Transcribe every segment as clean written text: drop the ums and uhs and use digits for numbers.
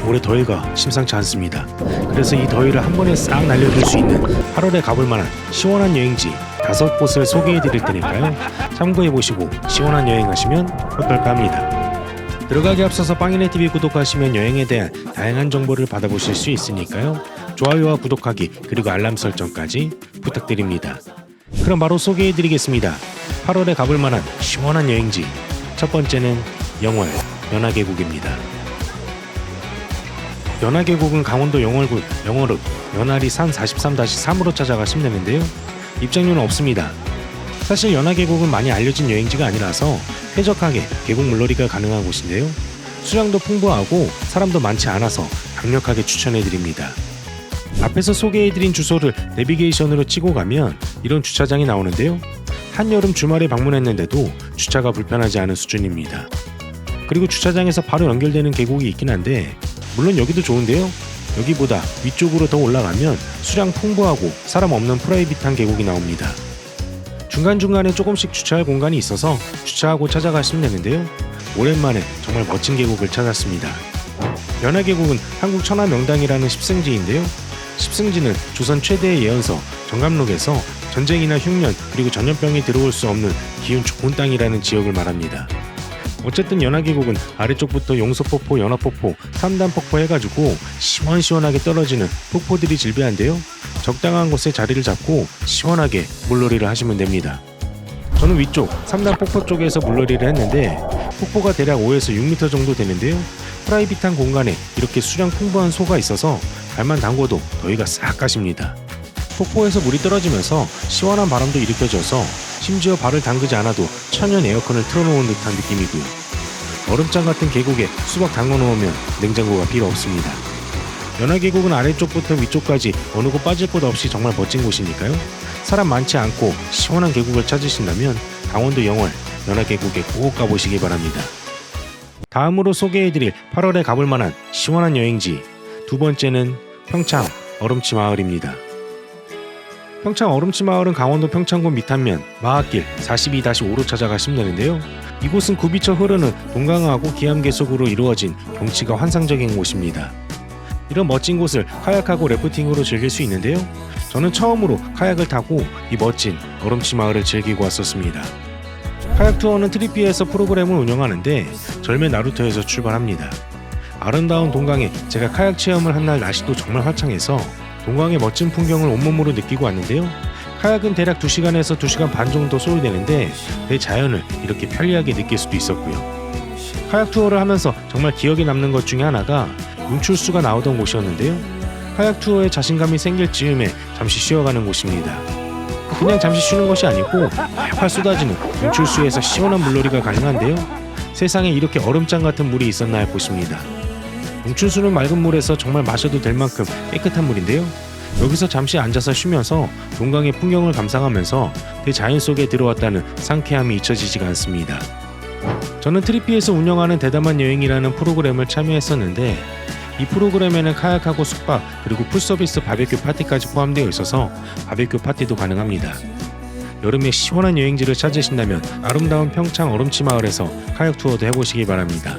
올해 더위가 심상치 않습니다. 그래서 이 더위를 한 번에 싹 날려줄 수 있는 8월에 가볼 만한 시원한 여행지 5곳을 소개해 드릴 테니까요. 참고해 보시고 시원한 여행 하시면 어떨까 합니다. 들어가기 앞서서 빵이네TV 구독하시면 여행에 대한 다양한 정보를 받아보실 수 있으니까요. 좋아요와 구독하기 그리고 알람 설정까지 부탁드립니다. 그럼 바로 소개해 드리겠습니다. 8월에 가볼 만한 시원한 여행지 첫 번째는 영월 연화계곡입니다. 연화계곡은 강원도 영월군 영월읍 연화리 산 43-3으로 찾아가시면 되는데요. 입장료는 없습니다. 사실 연화계곡은 많이 알려진 여행지가 아니라서 쾌적하게 계곡 물놀이가 가능한 곳인데요. 수량도 풍부하고 사람도 많지 않아서 강력하게 추천해드립니다. 앞에서 소개해드린 주소를 내비게이션으로 치고 가면 이런 주차장이 나오는데요. 한여름 주말에 방문했는데도 주차가 불편하지 않은 수준입니다. 그리고 주차장에서 바로 연결되는 계곡이 있긴 한데 물론 여기도 좋은데요. 여기보다 위쪽으로 더 올라가면 수량 풍부하고 사람 없는 프라이빗한 계곡이 나옵니다. 중간중간에 조금씩 주차할 공간이 있어서 주차하고 찾아가시면 되는데요. 오랜만에 정말 멋진 계곡을 찾았습니다. 연화계곡은 한국 천하명당이라는 십승지인데요. 십승지는 조선 최대의 예언서 정감록에서 전쟁이나 흉년 그리고 전염병이 들어올 수 없는 기운 좋은 땅이라는 지역을 말합니다. 어쨌든 연화계곡은 아래쪽부터 용서폭포, 연화폭포, 삼단폭포 해가지고 시원시원하게 떨어지는 폭포들이 질비한데요. 적당한 곳에 자리를 잡고 시원하게 물놀이를 하시면 됩니다. 저는 위쪽 삼단폭포 쪽에서 물놀이를 했는데 폭포가 대략 5에서 6m 정도 되는데요. 프라이빗한 공간에 이렇게 수량 풍부한 소가 있어서 발만 담궈도 더위가 싹 가십니다. 폭포에서 물이 떨어지면서 시원한 바람도 일으켜져서 심지어 발을 담그지 않아도 천연 에어컨을 틀어놓은 듯한 느낌이고요. 얼음장 같은 계곡에 수박 담궈놓으면 냉장고가 필요 없습니다. 연화계곡은 아래쪽부터 위쪽까지 어느 곳 빠질 곳 없이 정말 멋진 곳이니까요. 사람 많지 않고 시원한 계곡을 찾으신다면 강원도 영월 연화계곡에 꼭 가보시기 바랍니다. 다음으로 소개해드릴 8월에 가볼 만한 시원한 여행지 두 번째는 평창 얼음치 마을입니다. 평창 얼음치 마을은 강원도 평창군 미탄면 마하길 42-5로 찾아가시면 되는데요. 이곳은 굽이쳐 흐르는 동강하고 기암괴석으로 이루어진 경치가 환상적인 곳입니다. 이런 멋진 곳을 카약하고 래프팅으로 즐길 수 있는데요. 저는 처음으로 카약을 타고 이 멋진 얼음치 마을을 즐기고 왔었습니다. 카약 투어는 트리피에서 프로그램을 운영하는데 절매 나루터에서 출발합니다. 아름다운 동강에 제가 카약 체험을 한 날 날씨도 정말 화창해서 동강의 멋진 풍경을 온몸으로 느끼고 왔는데요. 카약은 대략 2시간에서 2시간 반 정도 소요되는데 대자연을 이렇게 편리하게 느낄 수도 있었고요. 카약 투어를 하면서 정말 기억에 남는 것 중에 하나가 융출수가 나오던 곳이었는데요. 카약 투어에 자신감이 생길 즈음에 잠시 쉬어가는 곳입니다. 그냥 잠시 쉬는 것이 아니고 활활 쏟아지는 융출수에서 시원한 물놀이가 가능한데요. 세상에 이렇게 얼음장 같은 물이 있었나 할 곳입니다. 융출수는 맑은 물에서 정말 마셔도 될 만큼 깨끗한 물인데요. 여기서 잠시 앉아서 쉬면서 동강의 풍경을 감상하면서 대자연 속에 들어왔다는 상쾌함이 잊혀지지가 않습니다. 저는 트리피에서 운영하는 대담한 여행이라는 프로그램을 참여했었는데 이 프로그램에는 카약하고 숙박 그리고 풀서비스 바베큐 파티까지 포함되어 있어서 바베큐 파티도 가능합니다. 여름에 시원한 여행지를 찾으신다면 아름다운 평창 얼음치 마을에서 카약 투어도 해보시기 바랍니다.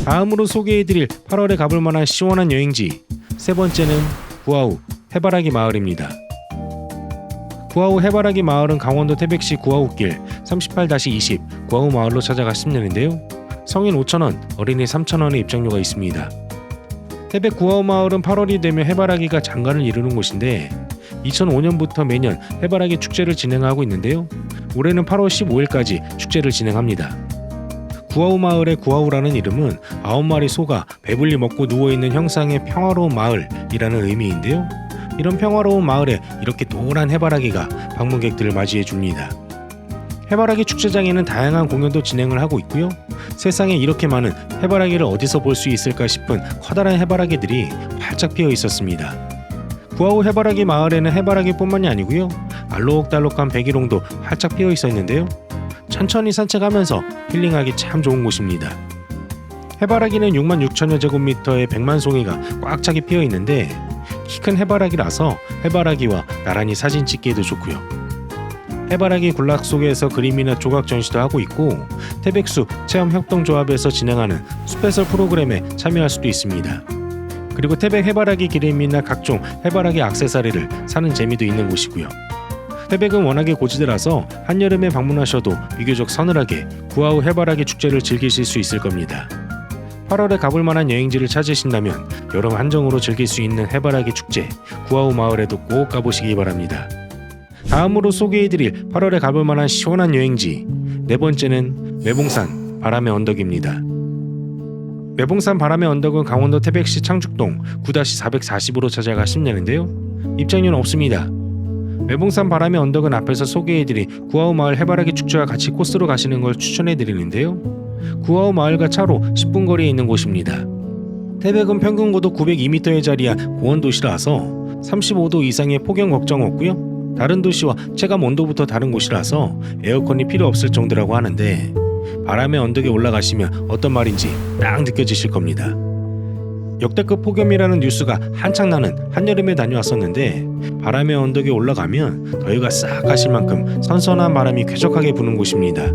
다음으로 소개해드릴 8월에 가볼 만한 시원한 여행지 세 번째는 구아우 해바라기 마을입니다. 구아우 해바라기 마을은 강원도 태백시 구아우길 38-20 구아우 마을로 찾아가시면 되는데요. 성인 5,000원, 어린이 3,000원의 입장료가 있습니다. 태백 구아우 마을은 8월이 되면 해바라기가 장관을 이루는 곳인데 2005년부터 매년 해바라기 축제를 진행하고 있는데요. 올해는 8월 15일까지 축제를 진행합니다. 구아우 마을의 구아우라는 이름은 9마리 소가 배불리 먹고 누워있는 형상의 평화로운 마을이라는 의미인데요. 이런 평화로운 마을에 이렇게 노란 해바라기가 방문객들을 맞이해 줍니다. 해바라기 축제장에는 다양한 공연도 진행을 하고 있고요. 세상에 이렇게 많은 해바라기를 어디서 볼 수 있을까 싶은 커다란 해바라기들이 활짝 피어 있었습니다. 구아우 해바라기 마을에는 해바라기뿐만이 아니고요. 알록달록한 백일홍도 활짝 피어 있었는데요. 천천히 산책하면서 힐링하기 참 좋은 곳입니다. 해바라기는 66,000여 제곱미터의 100만 송이가 꽉 차게 피어 있는데 키 큰 해바라기라서 해바라기와 나란히 사진 찍기에도 좋고요. 해바라기 군락 속에서 그림이나 조각 전시도 하고 있고 태백숲 체험협동조합에서 진행하는 숲해설 프로그램에 참여할 수도 있습니다. 그리고 태백 해바라기 기름이나 각종 해바라기 액세서리를 사는 재미도 있는 곳이고요. 태백은 워낙에 고지대라서 한여름에 방문하셔도 비교적 서늘하게 구아우 해바라기 축제를 즐기실 수 있을 겁니다. 8월에 가볼 만한 여행지를 찾으신다면 여름 한정으로 즐길 수 있는 해바라기 축제 구아우 마을에도 꼭 가보시기 바랍니다. 다음으로 소개해드릴 8월에 가볼 만한 시원한 여행지 네 번째는 매봉산 바람의 언덕입니다. 매봉산 바람의 언덕은 강원도 태백시 창죽동 9-440으로 찾아가시면 되는데요. 입장료는 없습니다. 매봉산 바람의 언덕은 앞에서 소개해드린 구아우 마을 해바라기 축제와 같이 코스로 가시는 걸 추천해드리는데요. 구아우 마을과 차로 10분 거리에 있는 곳입니다. 태백은 평균 고도 902m에 자리한 고원 도시라서 35도 이상의 폭염 걱정 없고요. 다른 도시와 체감 온도부터 다른 곳이라서 에어컨이 필요 없을 정도라고 하는데 바람의 언덕에 올라가시면 어떤 말인지 딱 느껴지실 겁니다. 역대급 폭염이라는 뉴스가 한창 나는 한여름에 다녀왔었는데 바람의 언덕에 올라가면 더위가 싹 가실 만큼 선선한 바람이 쾌적하게 부는 곳입니다.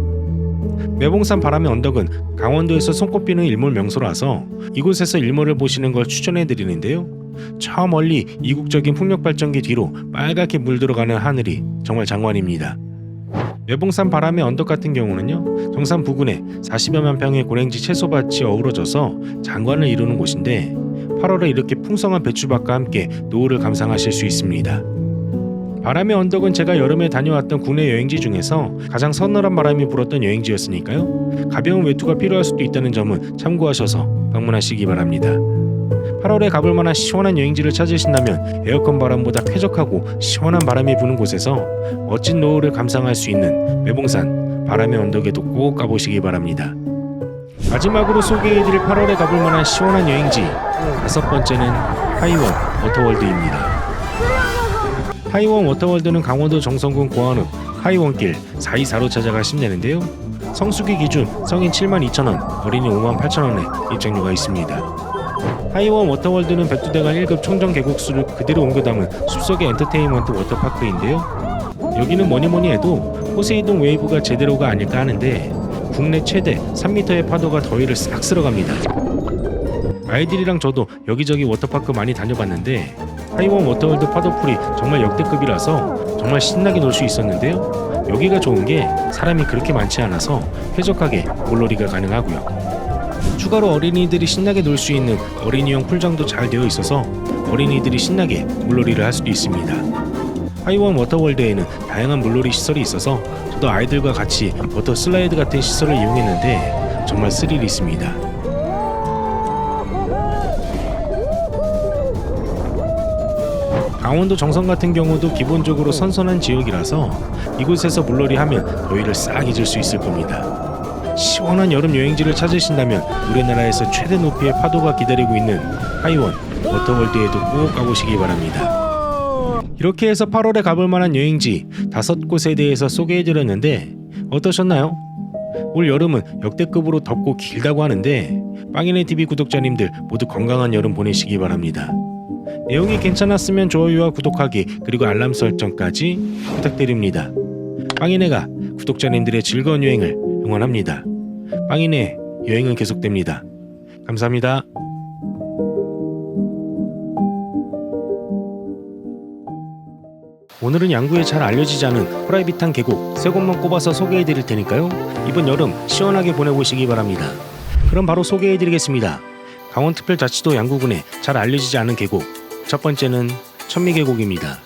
매봉산 바람의 언덕은 강원도에서 손꼽히는 일몰 명소라서 이곳에서 일몰을 보시는 걸 추천해드리는데요. 저 멀리 이국적인 풍력발전기 뒤로 빨갛게 물들어가는 하늘이 정말 장관입니다. 매봉산 바람의 언덕 같은 경우는요, 정상 부근에 40여만 평의 고랭지 채소밭이 어우러져서 장관을 이루는 곳인데 8월에 이렇게 풍성한 배추밭과 함께 노을을 감상하실 수 있습니다. 바람의 언덕은 제가 여름에 다녀왔던 국내 여행지 중에서 가장 서늘한 바람이 불었던 여행지였으니까요. 가벼운 외투가 필요할 수도 있다는 점은 참고하셔서 방문하시기 바랍니다. 8월에 가볼 만한 시원한 여행지를 찾으신다면 에어컨 바람보다 쾌적하고 시원한 바람이 부는 곳에서 멋진 노을을 감상할 수 있는 매봉산 바람의 언덕에도 꼭 가보시기 바랍니다. 마지막으로 소개해드릴 8월에 가볼 만한 시원한 여행지 다섯 번째는 하이원 워터월드입니다. 하이원 워터월드는 강원도 정선군 고안읍 하이원길 424로 찾아가시면 되는데요. 성수기 기준 성인 72,000원, 어린이 58,000원에 입장료가 있습니다. 하이원 워터월드는 백두대간 1급 청정 계곡수를 그대로 옮겨 담은 숲속의 엔터테인먼트 워터파크인데요. 여기는 뭐니뭐니 해도 포세이돈 웨이브가 제대로가 아닐까 하는데 국내 최대 3m의 파도가 더위를 싹 쓸어갑니다. 아이들이랑 저도 여기저기 워터파크 많이 다녀봤는데 하이원 워터월드 파도풀이 정말 역대급이라서 정말 신나게 놀 수 있었는데요. 여기가 좋은 게 사람이 그렇게 많지 않아서 쾌적하게 물놀이가 가능하고요. 추가로 어린이들이 신나게 놀 수 있는 어린이용 풀장도 잘 되어 있어서 어린이들이 신나게 물놀이를 할 수도 있습니다. 하이원 워터월드에는 다양한 물놀이 시설이 있어서 저도 아이들과 같이 워터 슬라이드 같은 시설을 이용했는데 정말 스릴이 있습니다. 강원도 정선 같은 경우도 기본적으로 선선한 지역이라서 이곳에서 물놀이 하면 더위를 싹 잊을 수 있을 겁니다. 시원한 여름 여행지를 찾으신다면 우리나라에서 최대 높이의 파도가 기다리고 있는 하이원 워터월드에도 꼭 가보시기 바랍니다. 이렇게 해서 8월에 가볼 만한 여행지 5곳에 대해서 소개해드렸는데 어떠셨나요? 올 여름은 역대급으로 덥고 길다고 하는데 빵이네TV 구독자님들 모두 건강한 여름 보내시기 바랍니다. 내용이 괜찮았으면 좋아요와 구독하기 그리고 알람 설정까지 부탁드립니다. 빵이네가 구독자님들의 즐거운 여행을 응원합니다. 빵이네 여행은 계속됩니다. 감사합니다. 오늘은 양구에 잘 알려지지 않은 프라이빗한 계곡 3곳만 꼽아서 소개해드릴 테니까요. 이번 여름 시원하게 보내보시기 바랍니다. 그럼 바로 소개해드리겠습니다. 강원특별자치도 양구군에 잘 알려지지 않은 계곡 첫 번째는 천미계곡입니다.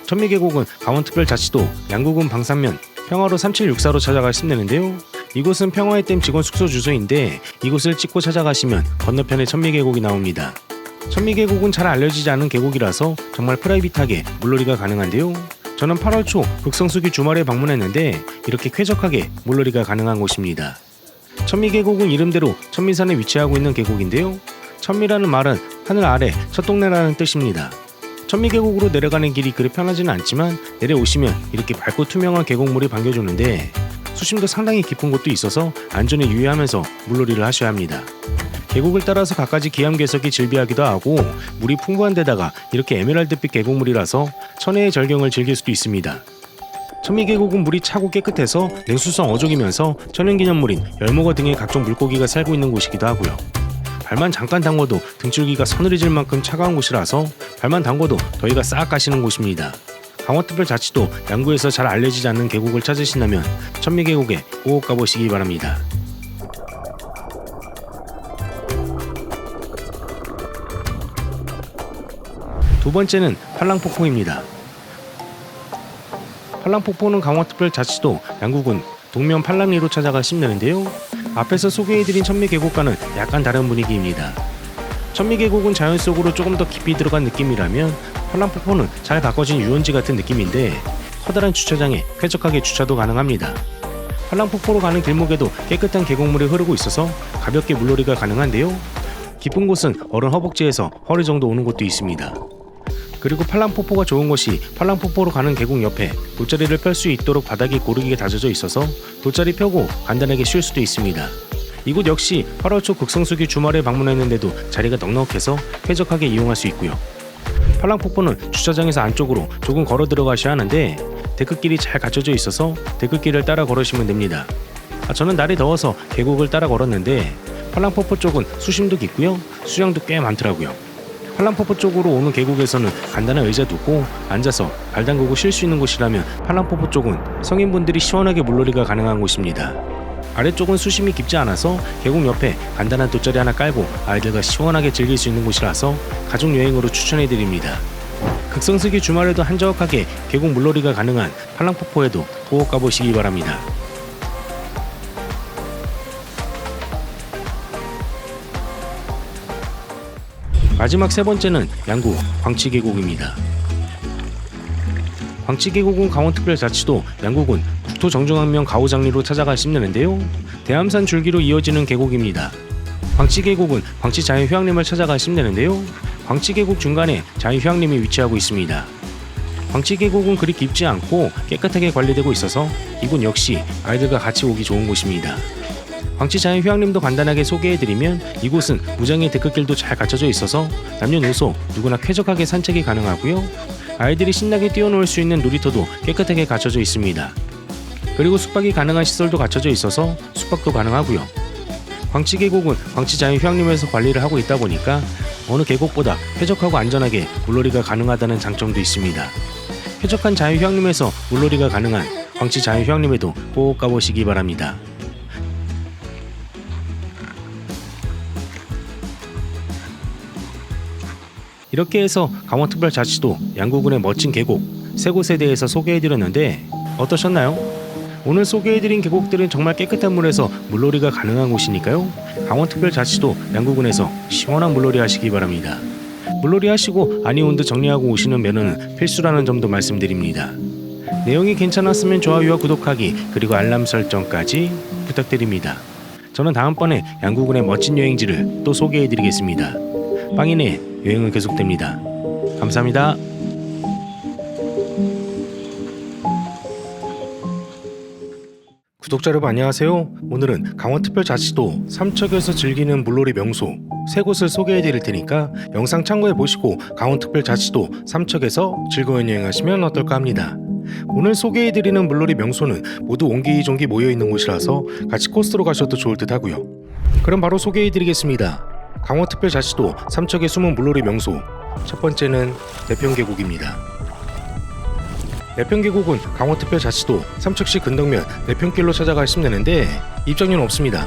천미계곡은 강원특별자치도 양구군 방산면 평화로 3764로 찾아가시면 되는데요. 이곳은 평화의 댐 직원 숙소 주소인데 이곳을 찍고 찾아가시면 건너편에 천미계곡이 나옵니다. 천미계곡은 잘 알려지지 않은 계곡이라서 정말 프라이빗하게 물놀이가 가능한데요. 저는 8월 초 극성수기 주말에 방문했는데 이렇게 쾌적하게 물놀이가 가능한 곳입니다. 천미계곡은 이름대로 천미산에 위치하고 있는 계곡인데요. 천미라는 말은 하늘 아래 첫 동네라는 뜻입니다. 천미계곡으로 내려가는 길이 그리 편하지는 않지만 내려오시면 이렇게 밝고 투명한 계곡물이 반겨주는데 수심도 상당히 깊은 곳도 있어서 안전에 유의하면서 물놀이를 하셔야 합니다. 계곡을 따라서 갖가지 기암괴석이 즐비하기도 하고 물이 풍부한 데다가 이렇게 에메랄드빛 계곡물이라서 천혜의 절경을 즐길 수도 있습니다. 천미계곡은 물이 차고 깨끗해서 냉수성 어족이면서 천연기념물인 열무거 등의 각종 물고기가 살고 있는 곳이기도 하고요. 발만 잠깐 담궈도 등줄기가 서늘해질 만큼 차가운 곳이라서 발만 담궈도 더위가 싹 가시는 곳입니다. 강원특별자치도 양구에서 잘 알려지지 않는 계곡을 찾으신다면 천미계곡에 꼭 가보시기 바랍니다. 두 번째는 팔랑폭포입니다. 팔랑폭포는 강원특별자치도 양구군 동면 팔랑리로 찾아가시면 되는데요. 앞에서 소개해드린 천미계곡과는 약간 다른 분위기입니다. 천미계곡은 자연 속으로 조금 더 깊이 들어간 느낌이라면 팔랑폭포는 잘 가꿔진 유원지 같은 느낌인데 커다란 주차장에 쾌적하게 주차도 가능합니다. 팔랑폭포로 가는 길목에도 깨끗한 계곡물이 흐르고 있어서 가볍게 물놀이가 가능한데요. 깊은 곳은 어른 허벅지에서 허리 정도 오는 곳도 있습니다. 그리고 팔랑폭포가 좋은 것이 팔랑폭포로 가는 계곡 옆에 돗자리를 펼 수 있도록 바닥이 고르게 다져져 있어서 돗자리 펴고 간단하게 쉴 수도 있습니다. 이곳 역시 8월 초 극성수기 주말에 방문했는데도 자리가 넉넉해서 쾌적하게 이용할 수 있고요. 팔랑폭포는 주차장에서 안쪽으로 조금 걸어 들어가셔야 하는데 데크길이 잘 갖춰져 있어서 데크길을 따라 걸으시면 됩니다. 저는 날이 더워서 계곡을 따라 걸었는데 팔랑폭포 쪽은 수심도 깊고요. 수량도 꽤 많더라고요. 팔랑폭포 쪽으로 오는 계곡에서는 간단한 의자 두고 앉아서 발 담그고 쉴 수 있는 곳이라면 팔랑폭포 쪽은 성인분들이 시원하게 물놀이가 가능한 곳입니다. 아래쪽은 수심이 깊지 않아서 계곡 옆에 간단한 돗자리 하나 깔고 아이들과 시원하게 즐길 수 있는 곳이라서 가족 여행으로 추천해드립니다. 극성수기 주말에도 한적하게 계곡 물놀이가 가능한 팔랑폭포에도 꼭 가보시기 바랍니다. 마지막 세 번째는 양구 광치계곡입니다. 광치계곡은 강원특별자치도 양구군 국토정중앙면 가오장리로 찾아가시면 되는데요. 대암산 줄기로 이어지는 계곡입니다. 광치계곡은 광치자연휴양림을 찾아가시면 되는데요. 광치계곡 중간에 자연휴양림이 위치하고 있습니다. 광치계곡은 그리 깊지 않고 깨끗하게 관리되고 있어서 이곳 역시 아이들과 같이 오기 좋은 곳입니다. 광치자연휴양림도 간단하게 소개해드리면 이곳은 무장의 데크길도 잘 갖춰져 있어서 남녀노소 누구나 쾌적하게 산책이 가능하고요. 아이들이 신나게 뛰어놀 수 있는 놀이터도 깨끗하게 갖춰져 있습니다. 그리고 숙박이 가능한 시설도 갖춰져 있어서 숙박도 가능하고요. 광치계곡은 광치자연휴양림에서 관리를 하고 있다 보니까 어느 계곡보다 쾌적하고 안전하게 물놀이가 가능하다는 장점도 있습니다. 쾌적한 자연휴양림에서 물놀이가 가능한 광치자연휴양림에도 꼭 가보시기 바랍니다. 이렇게 해서 강원특별자치도 양구군의 멋진 계곡 세 곳에 대해서 소개해드렸는데 어떠셨나요? 오늘 소개해드린 계곡들은 정말 깨끗한 물에서 물놀이가 가능한 곳이니까요. 강원특별자치도 양구군에서 시원한 물놀이 하시기 바랍니다. 물놀이 하시고 안이 온 듯 정리하고 오시는 면허는 필수라는 점도 말씀드립니다. 내용이 괜찮았으면 좋아요와 구독하기 그리고 알람 설정까지 부탁드립니다. 저는 다음번에 양구군의 멋진 여행지를 또 소개해드리겠습니다. 빵인의 여행은 계속됩니다. 감사합니다. 구독자 여러분 안녕하세요. 오늘은 강원특별자치도 삼척에서 즐기는 물놀이 명소 세 곳을 소개해드릴 테니까 영상 참고해보시고 강원특별자치도 삼척에서 즐거운 여행하시면 어떨까 합니다. 오늘 소개해드리는 물놀이 명소는 모두 옹기종기 모여있는 곳이라서 같이 코스로 가셔도 좋을 듯 하고요. 그럼 바로 소개해드리겠습니다. 강원특별자치도 삼척의 숨은 물놀이 명소 첫 번째는 내평계곡입니다. 내평계곡은 강원특별자치도 삼척시 근덕면 내평길로 찾아가시면 되는데 입장료는 없습니다.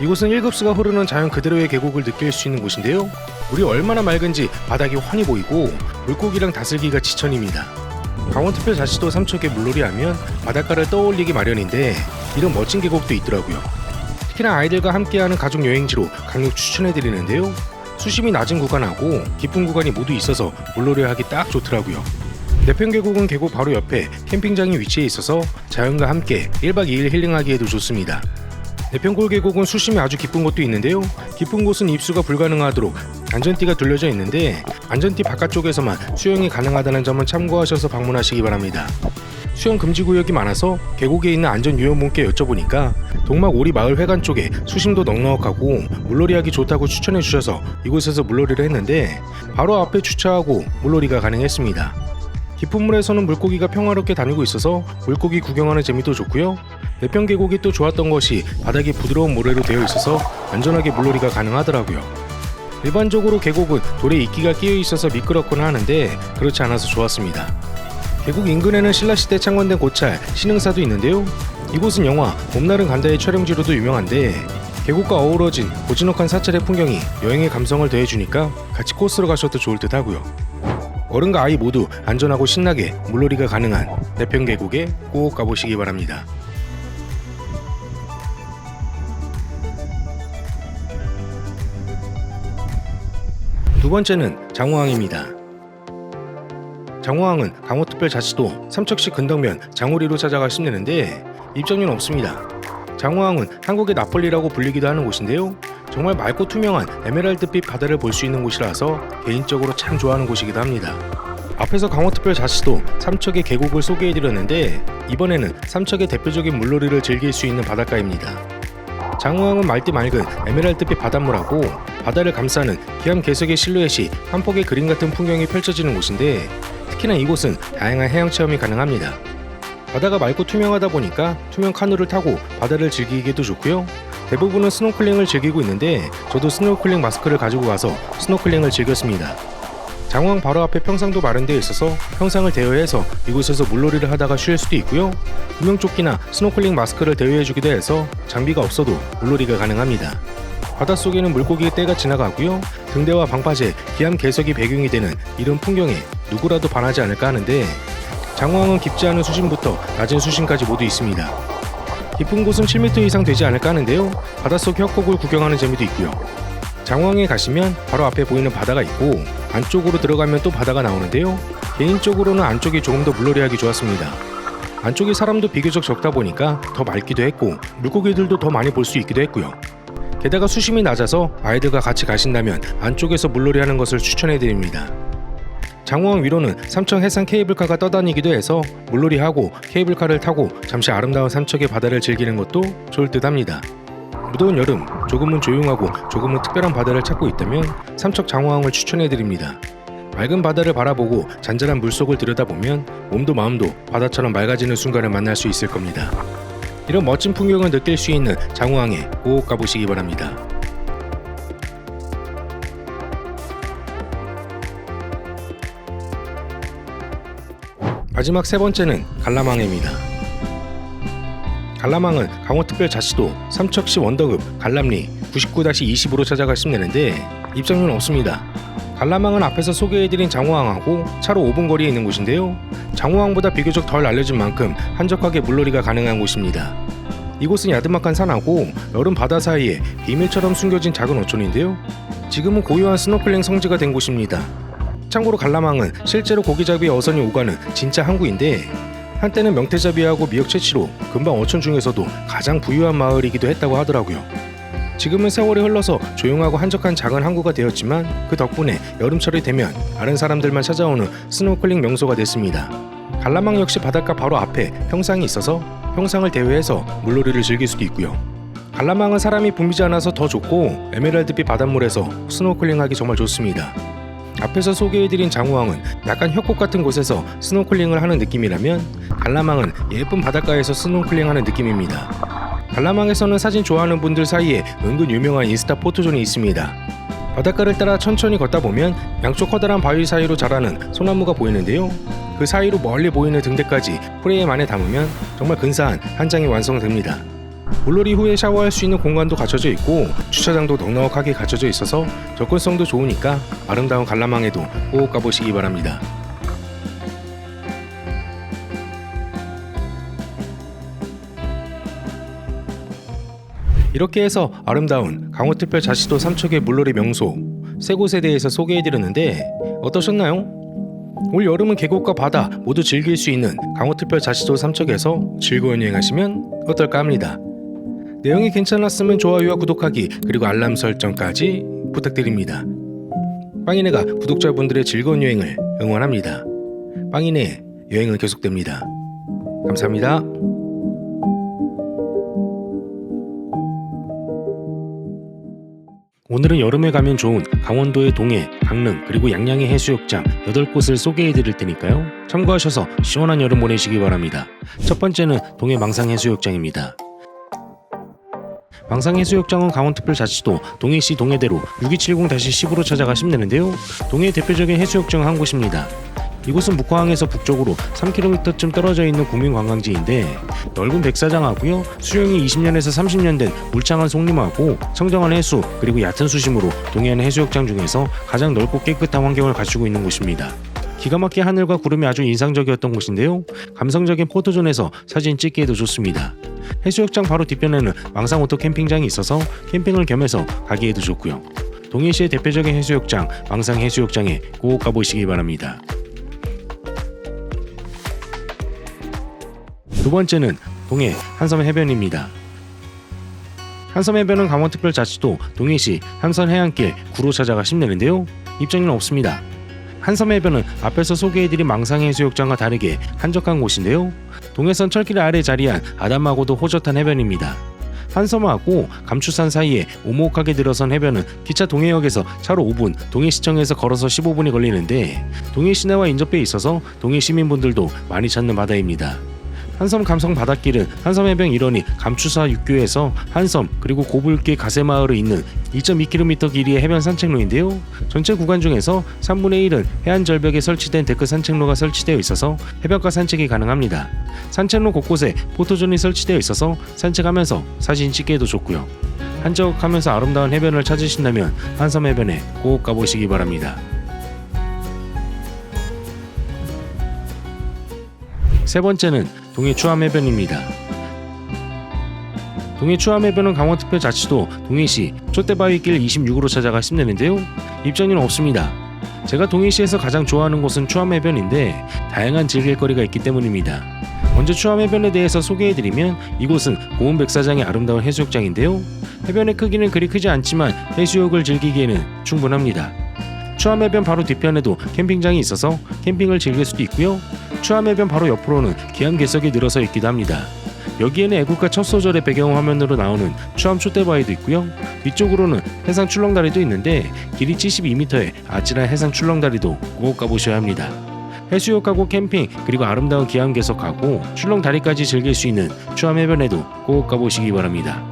이곳은 1급수가 흐르는 자연 그대로의 계곡을 느낄 수 있는 곳인데요. 물이 얼마나 맑은지 바닥이 훤히 보이고 물고기랑 다슬기가 지천입니다. 강원특별자치도 삼척에 물놀이 하면 바닷가를 떠올리기 마련인데 이런 멋진 계곡도 있더라고요. 특히나 아이들과 함께하는 가족 여행지로 강력 추천해드리는데요. 수심이 낮은 구간하고 깊은 구간이 모두 있어서 물놀이 하기 딱 좋더라고요. 내평계곡은 계곡 바로 옆에 캠핑장이 위치해 있어서 자연과 함께 1박 2일 힐링하기에도 좋습니다. 내평골계곡은 수심이 아주 깊은 곳도 있는데요. 깊은 곳은 입수가 불가능하도록 안전띠가 둘려져 있는데 안전띠 바깥쪽에서만 수영이 가능하다는 점은 참고하셔서 방문하시기 바랍니다. 수영 금지구역이 많아서 계곡에 있는 안전요원분께 여쭤보니까 동막 오리마을 회관 쪽에 수심도 넉넉하고 물놀이하기 좋다고 추천해 주셔서 이곳에서 물놀이를 했는데 바로 앞에 주차하고 물놀이가 가능했습니다. 깊은 물에서는 물고기가 평화롭게 다니고 있어서 물고기 구경하는 재미도 좋고요. 내평 계곡이 또 좋았던 것이 바닥이 부드러운 모래로 되어 있어서 안전하게 물놀이가 가능하더라고요. 일반적으로 계곡은 돌에 이끼가 끼어 있어서 미끄럽거나 하는데 그렇지 않아서 좋았습니다. 계곡 인근에는 신라시대 창건된 고찰 신흥사도 있는데요. 이곳은 영화 봄날은 간다의 촬영지로도 유명한데 계곡과 어우러진 고즈넉한 사찰의 풍경이 여행의 감성을 더해주니까 같이 코스로 가셔도 좋을 듯 하고요. 어른과 아이 모두 안전하고 신나게 물놀이가 가능한 내평 계곡에 꼭 가보시기 바랍니다. 두 번째는 장호항입니다. 장호항은 강원특별자치도 삼척시 근덕면 장호리로 찾아가 싶내는데 입장료는 없습니다. 장호항은 한국의 나폴리라고 불리기도 하는 곳인데요. 정말 맑고 투명한 에메랄드빛 바다를 볼 수 있는 곳이라서 개인적으로 참 좋아하는 곳이기도 합니다. 앞에서 강원특별자치도 삼척의 계곡을 소개해드렸는데 이번에는 삼척의 대표적인 물놀이를 즐길 수 있는 바닷가입니다. 장호항은 맑디 맑은 에메랄드빛 바닷물하고 바다를 감싸는 기암괴석의 실루엣이 한 폭의 그림 같은 풍경이 펼쳐지는 곳인데 특히나 이곳은 다양한 해양 체험이 가능합니다. 바다가 맑고 투명하다 보니까 투명 카누를 타고 바다를 즐기기도 좋고요. 대부분은 스노클링을 즐기고 있는데 저도 스노클링 마스크를 가지고 가서 스노클링을 즐겼습니다. 장호항 바로 앞에 평상도 마련되어 있어서 평상을 대여해서 이곳에서 물놀이를 하다가 쉴 수도 있고요. 구명조끼나 스노클링 마스크를 대여해주기도 해서 장비가 없어도 물놀이가 가능합니다. 바닷속에는 물고기의 떼가 지나가고요. 등대와 방파제, 기암괴석이 배경이 되는 이런 풍경에 누구라도 반하지 않을까 하는데 장호항은 깊지 않은 수심부터 낮은 수심까지 모두 있습니다. 깊은 곳은 7m 이상 되지 않을까 하는데요. 바닷속 협곡을 구경하는 재미도 있고요. 장호항에 가시면 바로 앞에 보이는 바다가 있고 안쪽으로 들어가면 또 바다가 나오는데요. 개인적으로는 안쪽이 조금 더 물놀이하기 좋았습니다. 안쪽에 사람도 비교적 적다 보니까 더 맑기도 했고 물고기들도 더 많이 볼 수 있기도 했고요. 게다가 수심이 낮아서 아이들과 같이 가신다면 안쪽에서 물놀이하는 것을 추천해드립니다. 장호항 위로는 삼척 해상 케이블카가 떠다니기도 해서 물놀이하고 케이블카를 타고 잠시 아름다운 삼척의 바다를 즐기는 것도 좋을 듯 합니다. 무더운 여름 조금은 조용하고 조금은 특별한 바다를 찾고 있다면 삼척 장호항을 추천해드립니다. 맑은 바다를 바라보고 잔잔한 물속을 들여다보면 몸도 마음도 바다처럼 맑아지는 순간을 만날 수 있을 겁니다. 이런 멋진 풍경을 느낄 수 있는 장호항에 꼭 가보시기 바랍니다. 마지막 세 번째는 관람항입니다. 관람항은 강원특별자치도 삼척시 원더급 관람리 99-20으로 찾아가 싶내는데 입장료는 없습니다. 관람항은 앞에서 소개해드린 장호항하고 차로 5분 거리에 있는 곳인데요. 장호항보다 비교적 덜 알려진 만큼 한적하게 물놀이가 가능한 곳입니다. 이곳은 야드막한 산하고 여름 바다 사이에 비밀처럼 숨겨진 작은 어촌인데요. 지금은 고요한 스노클링 성지가 된 곳입니다. 참고로 관람항은 실제로 고기잡이의 어선이 오가는 진짜 항구인데 한때는 명태잡이하고 미역 채취로 근방 어촌 중에서도 가장 부유한 마을이기도 했다고 하더라고요. 지금은 세월이 흘러서 조용하고 한적한 작은 항구가 되었지만 그 덕분에 여름철이 되면 다른 사람들만 찾아오는 스노클링 명소가 됐습니다. 관람항 역시 바닷가 바로 앞에 평상이 있어서 평상을 대여해서 물놀이를 즐길 수도 있고요. 관람항은 사람이 붐비지 않아서 더 좋고 에메랄드빛 바닷물에서 스노클링하기 정말 좋습니다. 앞에서 소개해드린 장호항은 약간 협곡 같은 곳에서 스노클링을 하는 느낌이라면 관람항은 예쁜 바닷가에서 스노클링하는 느낌입니다. 관람항에서는 사진 좋아하는 분들 사이에 은근 유명한 인스타 포토존이 있습니다. 바닷가를 따라 천천히 걷다 보면 양쪽 커다란 바위 사이로 자라는 소나무가 보이는데요. 그 사이로 멀리 보이는 등대까지 프레임 안에 담으면 정말 근사한 한 장이 완성됩니다. 물놀이 후에 샤워할 수 있는 공간도 갖춰져 있고 주차장도 넉넉하게 갖춰져 있어서 접근성도 좋으니까 아름다운 관람항에도 꼭 가보시기 바랍니다. 이렇게 해서 아름다운 강원특별자치도 삼척의 물놀이 명소 세 곳에 대해서 소개해드렸는데 어떠셨나요? 올 여름은 계곡과 바다 모두 즐길 수 있는 강원특별자치도 삼척에서 즐거운 여행하시면 어떨까 합니다. 내용이 괜찮았으면 좋아요와 구독하기 그리고 알람 설정까지 부탁드립니다. 빵이네가 구독자분들의 즐거운 여행을 응원합니다. 빵이네 여행은 계속됩니다. 감사합니다. 오늘은 여름에 가면 좋은 강원도의 동해, 강릉, 그리고 양양의 해수욕장 8곳을 소개해 드릴 테니까요. 참고하셔서 시원한 여름 보내시기 바랍니다. 첫 번째는 동해 망상해수욕장입니다. 망상해수욕장은 강원특별자치도 동해시 동해대로 6270-10으로 찾아가시면 되는데요. 동해의 대표적인 해수욕장 한 곳입니다. 이곳은 묵화항에서 북쪽으로 3km쯤 떨어져 있는 국민관광지인데 넓은 백사장하고요, 수령이 20년에서 30년 된 울창한 송림하고 청정한 해수 그리고 얕은 수심으로 동해안 해수욕장 중에서 가장 넓고 깨끗한 환경을 갖추고 있는 곳입니다. 기가 막힌 하늘과 구름이 아주 인상적이었던 곳인데요. 감성적인 포토존에서 사진 찍기에도 좋습니다. 해수욕장 바로 뒤편에는 망상오토 캠핑장이 있어서 캠핑을 겸해서 가기에도 좋고요. 동해시의 대표적인 해수욕장 망상해수욕장에 꼭 가보시기 바랍니다. 두 번째는 동해 한섬해변입니다. 한섬해변은 강원특별자치도 동해시 한섬해안길 9로 찾아가시면 되는데요. 입장료는 없습니다. 한섬해변은 앞에서 소개해드린 망상해수욕장과 다르게 한적한 곳인데요. 동해선 철길 아래 자리한 아담하고도 호젓한 해변입니다. 한섬하고 감추산 사이에 오목하게 들어선 해변은 기차 동해역에서 차로 5분, 동해시청에서 걸어서 15분이 걸리는데 동해 시내와 인접해 있어서 동해 시민분들도 많이 찾는 바다입니다. 한섬 감성 바닷길은 한섬해변 일원이 감추사 육교에서 한섬 그리고 고불길 가세마을에 있는 2.2km 길이의 해변 산책로인데요. 전체 구간 중에서 3분의 1은 해안 절벽에 설치된 데크 산책로가 설치되어 있어서 해변가 산책이 가능합니다. 산책로 곳곳에 포토존이 설치되어 있어서 산책하면서 사진 찍기에도 좋고요. 한적하면서 아름다운 해변을 찾으신다면 한섬해변에 꼭 가보시기 바랍니다. 세 번째는 동해 추암해변입니다. 동해 추암해변은 강원특별자치도 동해시 촛대바위길 26으로 찾아가시면 되는데요. 입장료는 없습니다. 제가 동해시에서 가장 좋아하는 곳은 추암해변인데 다양한 즐길거리가 있기 때문입니다. 먼저 추암해변에 대해서 소개해드리면 이곳은 고운 백사장의 아름다운 해수욕장인데요. 해변의 크기는 그리 크지 않지만 해수욕을 즐기기에는 충분합니다. 추암해변 바로 뒤편에도 캠핑장이 있어서 캠핑을 즐길 수도 있고요. 추암해변 바로 옆으로는 기암괴석이 늘어서 있기도 합니다. 여기에는 애국가 첫 소절의 배경화면으로 나오는 추암 촛대바위도 있고요. 뒤쪽으로는 해상 출렁다리도 있는데 길이 72m의 아찔한 해상 출렁다리도 꼭 가보셔야 합니다. 해수욕하고 캠핑 그리고 아름다운 기암괴석하고 출렁다리까지 즐길 수 있는 추암해변에도 꼭 가보시기 바랍니다.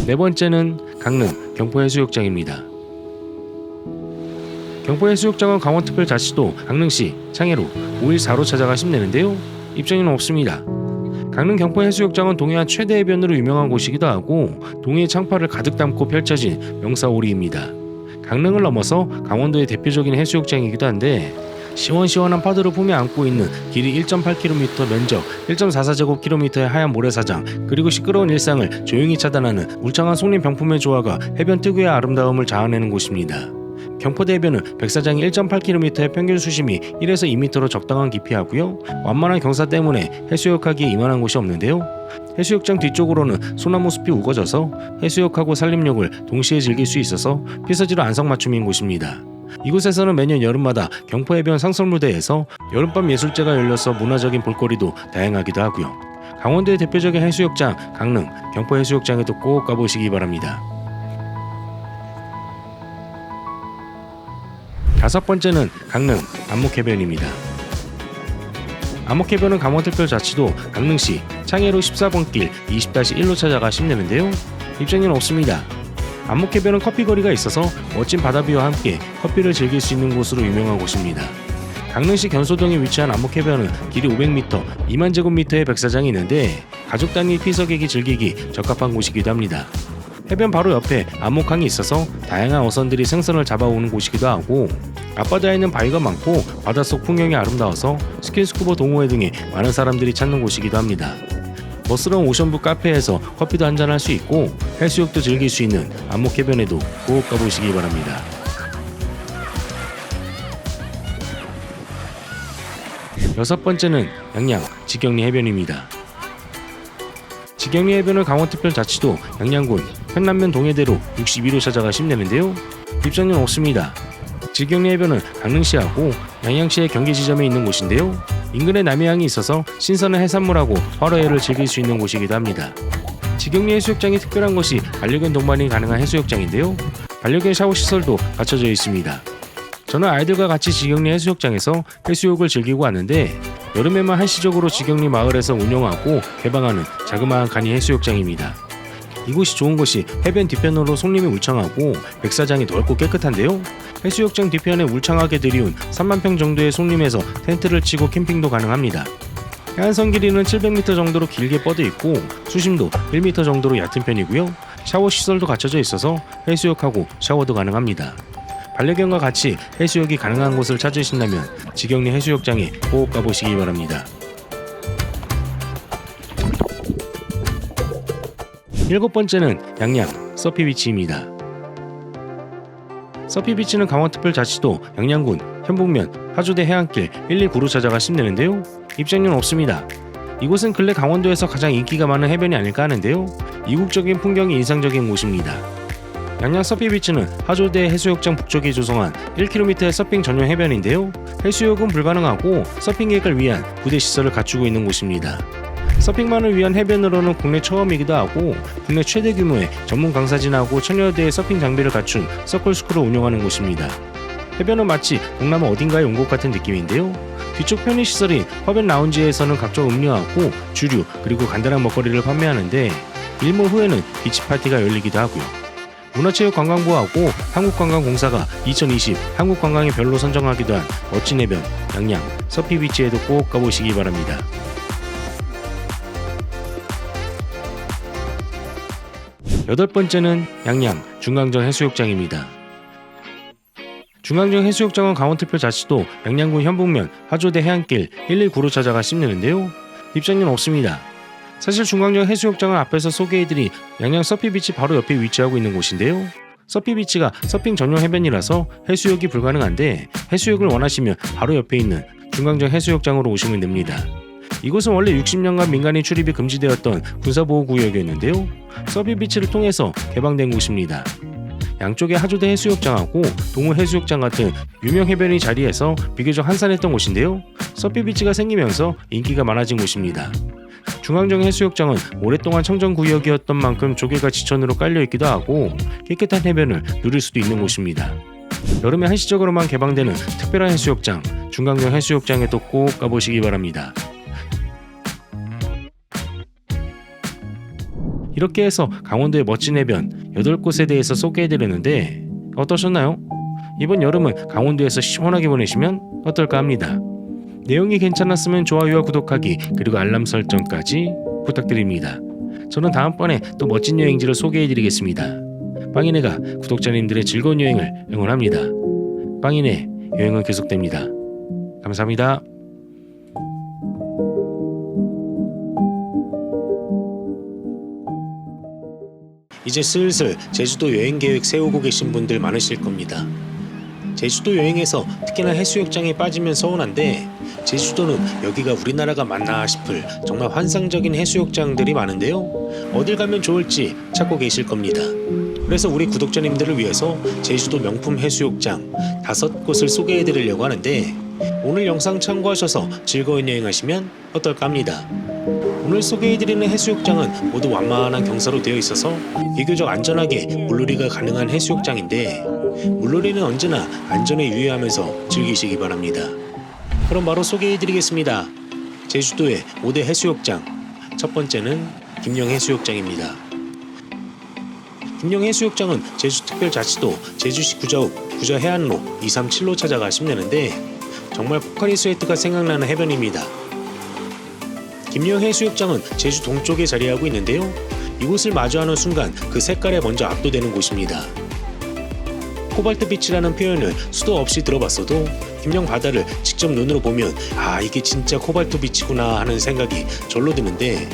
네 번째는 강릉 경포해수욕장입니다. 경포해수욕장은 강원특별자치도 강릉시 창해로 514로 찾아가시면 되는데요. 입장료는 없습니다. 강릉 경포해수욕장은 동해안 최대 해변으로 유명한 곳이기도 하고 동해 창파를 가득 담고 펼쳐진 명사오리입니다. 강릉을 넘어서 강원도의 대표적인 해수욕장이기도 한데 시원시원한 파도를 품에 안고 있는 길이 1.8km, 면적 1.44제곱km의 하얀 모래사장 그리고 시끄러운 일상을 조용히 차단하는 울창한 송림 병풍의 조화가 해변 특유의 아름다움을 자아내는 곳입니다. 경포대 해변은 백사장이 1.8km의 평균 수심이 1에서 2m로 적당한 깊이하고요. 완만한 경사 때문에 해수욕하기에 이만한 곳이 없는데요. 해수욕장 뒤쪽으로는 소나무 숲이 우거져서 해수욕하고 산림욕을 동시에 즐길 수 있어서 피서지로 안성맞춤인 곳입니다. 이곳에서는 매년 여름마다 경포해변 상설무대에서 여름밤 예술제가 열려서 문화적인 볼거리도 다양하기도 하고요. 강원도의 대표적인 해수욕장 강릉 경포해수욕장에도 꼭 가보시기 바랍니다. 다섯 번째는 강릉 안목해변입니다. 안목해변은 강원특별자치도 강릉시 창해로 14번길 20-1로 찾아가시면 되는데요. 입장료는 없습니다. 안목해변은 커피거리가 있어서 멋진 바다뷰와 함께 커피를 즐길 수 있는 곳으로 유명한 곳입니다. 강릉시 견소동에 위치한 안목해변은 길이 500m, 2만 제곱미터의 백사장이 있는데 가족 단위 피서객이 즐기기 적합한 곳이기도 합니다. 해변 바로 옆에 안목항이 있어서 다양한 어선들이 생선을 잡아오는 곳이기도 하고 앞바다에는 바위가 많고 바닷속 풍경이 아름다워서 스킨스쿠버 동호회 등에 많은 사람들이 찾는 곳이기도 합니다. 멋스러운 오션뷰 카페에서 커피도 한잔할 수 있고 해수욕도 즐길 수 있는 안목해변에도 꼭 가보시기 바랍니다. 여섯 번째는 양양 직경리 해변입니다. 직경리 해변을 강원특별자치도 양양군 현남면 동해대로 62로 찾아가시면 되는데요. 입장료는 없습니다. 직경리 해변은 강릉시하고 양양시의 경계 지점에 있는 곳인데요. 인근에 남해항이 있어서 신선한 해산물하고 화로회를 즐길 수 있는 곳이기도 합니다. 지경리 해수욕장이 특별한 것이 반려견 동반이 가능한 해수욕장인데요. 반려견 샤워 시설도 갖춰져 있습니다. 저는 아이들과 같이 지경리 해수욕장에서 해수욕을 즐기고 왔는데 여름에만 한시적으로 지경리 마을에서 운영하고 개방하는 자그마한 간이 해수욕장입니다. 이곳이 좋은 것이 해변 뒤편으로 손님이 울창하고 백사장이 넓고 깨끗한데요. 해수욕장 뒤편에 울창하게 들이운 3만 평 정도의 손님에서 텐트를 치고 캠핑도 가능합니다. 해안선 길이는 700m 정도로 길게 뻗어 있고 수심도 1m 정도로 얕은 편이고요. 샤워 시설도 갖춰져 있어서 해수욕하고 샤워도 가능합니다. 반려견과 같이 해수욕이 가능한 곳을 찾으신다면 지경리 해수욕장에 꼭 가보시기 바랍니다. 7번째는 양양 서피비치입니다. 서피비치는 강원특별자치도 양양군 현북면 하조대 해안길 119로 찾아가시면 되는데요. 입장료는 없습니다. 이곳은 근래 강원도에서 가장 인기가 많은 해변이 아닐까 하는데요. 이국적인 풍경이 인상적인 곳입니다. 양양 서피비치는 하조대 해수욕장 북쪽에 조성한 1km의 서핑 전용 해변인데요. 해수욕은 불가능하고 서핑객을 위한 부대 시설을 갖추고 있는 곳입니다. 서핑만을 위한 해변으로는 국내 처음이기도 하고 국내 최대 규모의 전문 강사진하고 천여대의 서핑 장비를 갖춘 서클스쿨을 운영하는 곳입니다. 해변은 마치 동남아 어딘가에 온 것 같은 느낌인데요. 뒤쪽 편의시설인 화변 라운지에서는 각종 음료하고 주류 그리고 간단한 먹거리를 판매하는데 일몰 후에는 비치파티가 열리기도 하고요. 문화체육관광부하고 한국관광공사가 2020 한국관광의 별로 선정하기도 한 멋진 해변 양양 서피비치에도 꼭 가보시기 바랍니다. 8번째는 양양 중강정 해수욕장입니다. 중강정 해수욕장은 강원특별자치도 양양군 현북면 하조대 해안길 119로 찾아가시면 되는데요. 입장료는 없습니다. 사실 중강정 해수욕장은 앞에서 소개해드린 양양 서피비치 바로 옆에 위치하고 있는 곳인데요. 서피비치가 서핑 전용 해변이라서 해수욕이 불가능한데 해수욕을 원하시면 바로 옆에 있는 중강정 해수욕장으로 오시면 됩니다. 이곳은 원래 60년간 민간인 출입이 금지되었던 군사보호구역이었는데요. 서피비치를 통해서 개방된 곳입니다. 양쪽에 하조대 해수욕장하고 동호 해수욕장 같은 유명 해변이 자리해서 비교적 한산했던 곳인데요. 서피비치가 생기면서 인기가 많아진 곳입니다. 중앙정 해수욕장은 오랫동안 청정구역이었던 만큼 조개가 지천으로 깔려있기도 하고 깨끗한 해변을 누릴 수도 있는 곳입니다. 여름에 한시적으로만 개방되는 특별한 해수욕장 중강정 해수욕장에도 꼭 가보시기 바랍니다. 이렇게 해서 강원도의 멋진 해변 8곳에 대해서 소개해드렸는데 어떠셨나요? 이번 여름은 강원도에서 시원하게 보내시면 어떨까 합니다. 내용이 괜찮았으면 좋아요와 구독하기 그리고 알람 설정까지 부탁드립니다. 저는 다음번에 또 멋진 여행지를 소개해드리겠습니다. 빵이네가 구독자님들의 즐거운 여행을 응원합니다. 빵이네 여행은 계속됩니다. 감사합니다. 이제 슬슬 제주도 여행 계획 세우고 계신 분들 많으실 겁니다. 제주도 여행에서 특히나 해수욕장에 빠지면 서운한데 제주도는 여기가 우리나라가 맞나 싶을 정말 환상적인 해수욕장들이 많은데요. 어딜 가면 좋을지 찾고 계실 겁니다. 그래서 우리 구독자님들을 위해서 제주도 명품 해수욕장 5곳을 소개해드리려고 하는데 오늘 영상 참고하셔서 즐거운 여행하시면 어떨까 합니다. 오늘 소개해드리는 해수욕장은 모두 완만한 경사로 되어 있어서 비교적 안전하게 물놀이가 가능한 해수욕장인데 물놀이는 언제나 안전에 유의하면서 즐기시기 바랍니다. 그럼 바로 소개해드리겠습니다. 제주도의 5대 해수욕장 첫 번째는 김영해수욕장입니다. 김영해수욕장은 제주특별자치도 제주시 구자읍 구자해안로 237로 찾아가시면 되는데 정말 포카리 스웨트가 생각나는 해변입니다. 김영해수욕장은 제주 동쪽에 자리하고 있는데요. 이곳을 마주하는 순간 그 색깔에 먼저 압도되는 곳입니다. 코발트빛이라는 표현을 수도 없이 들어봤어도 김영 바다를 직접 눈으로 보면 아 이게 진짜 코발트빛이구나 하는 생각이 절로 드는데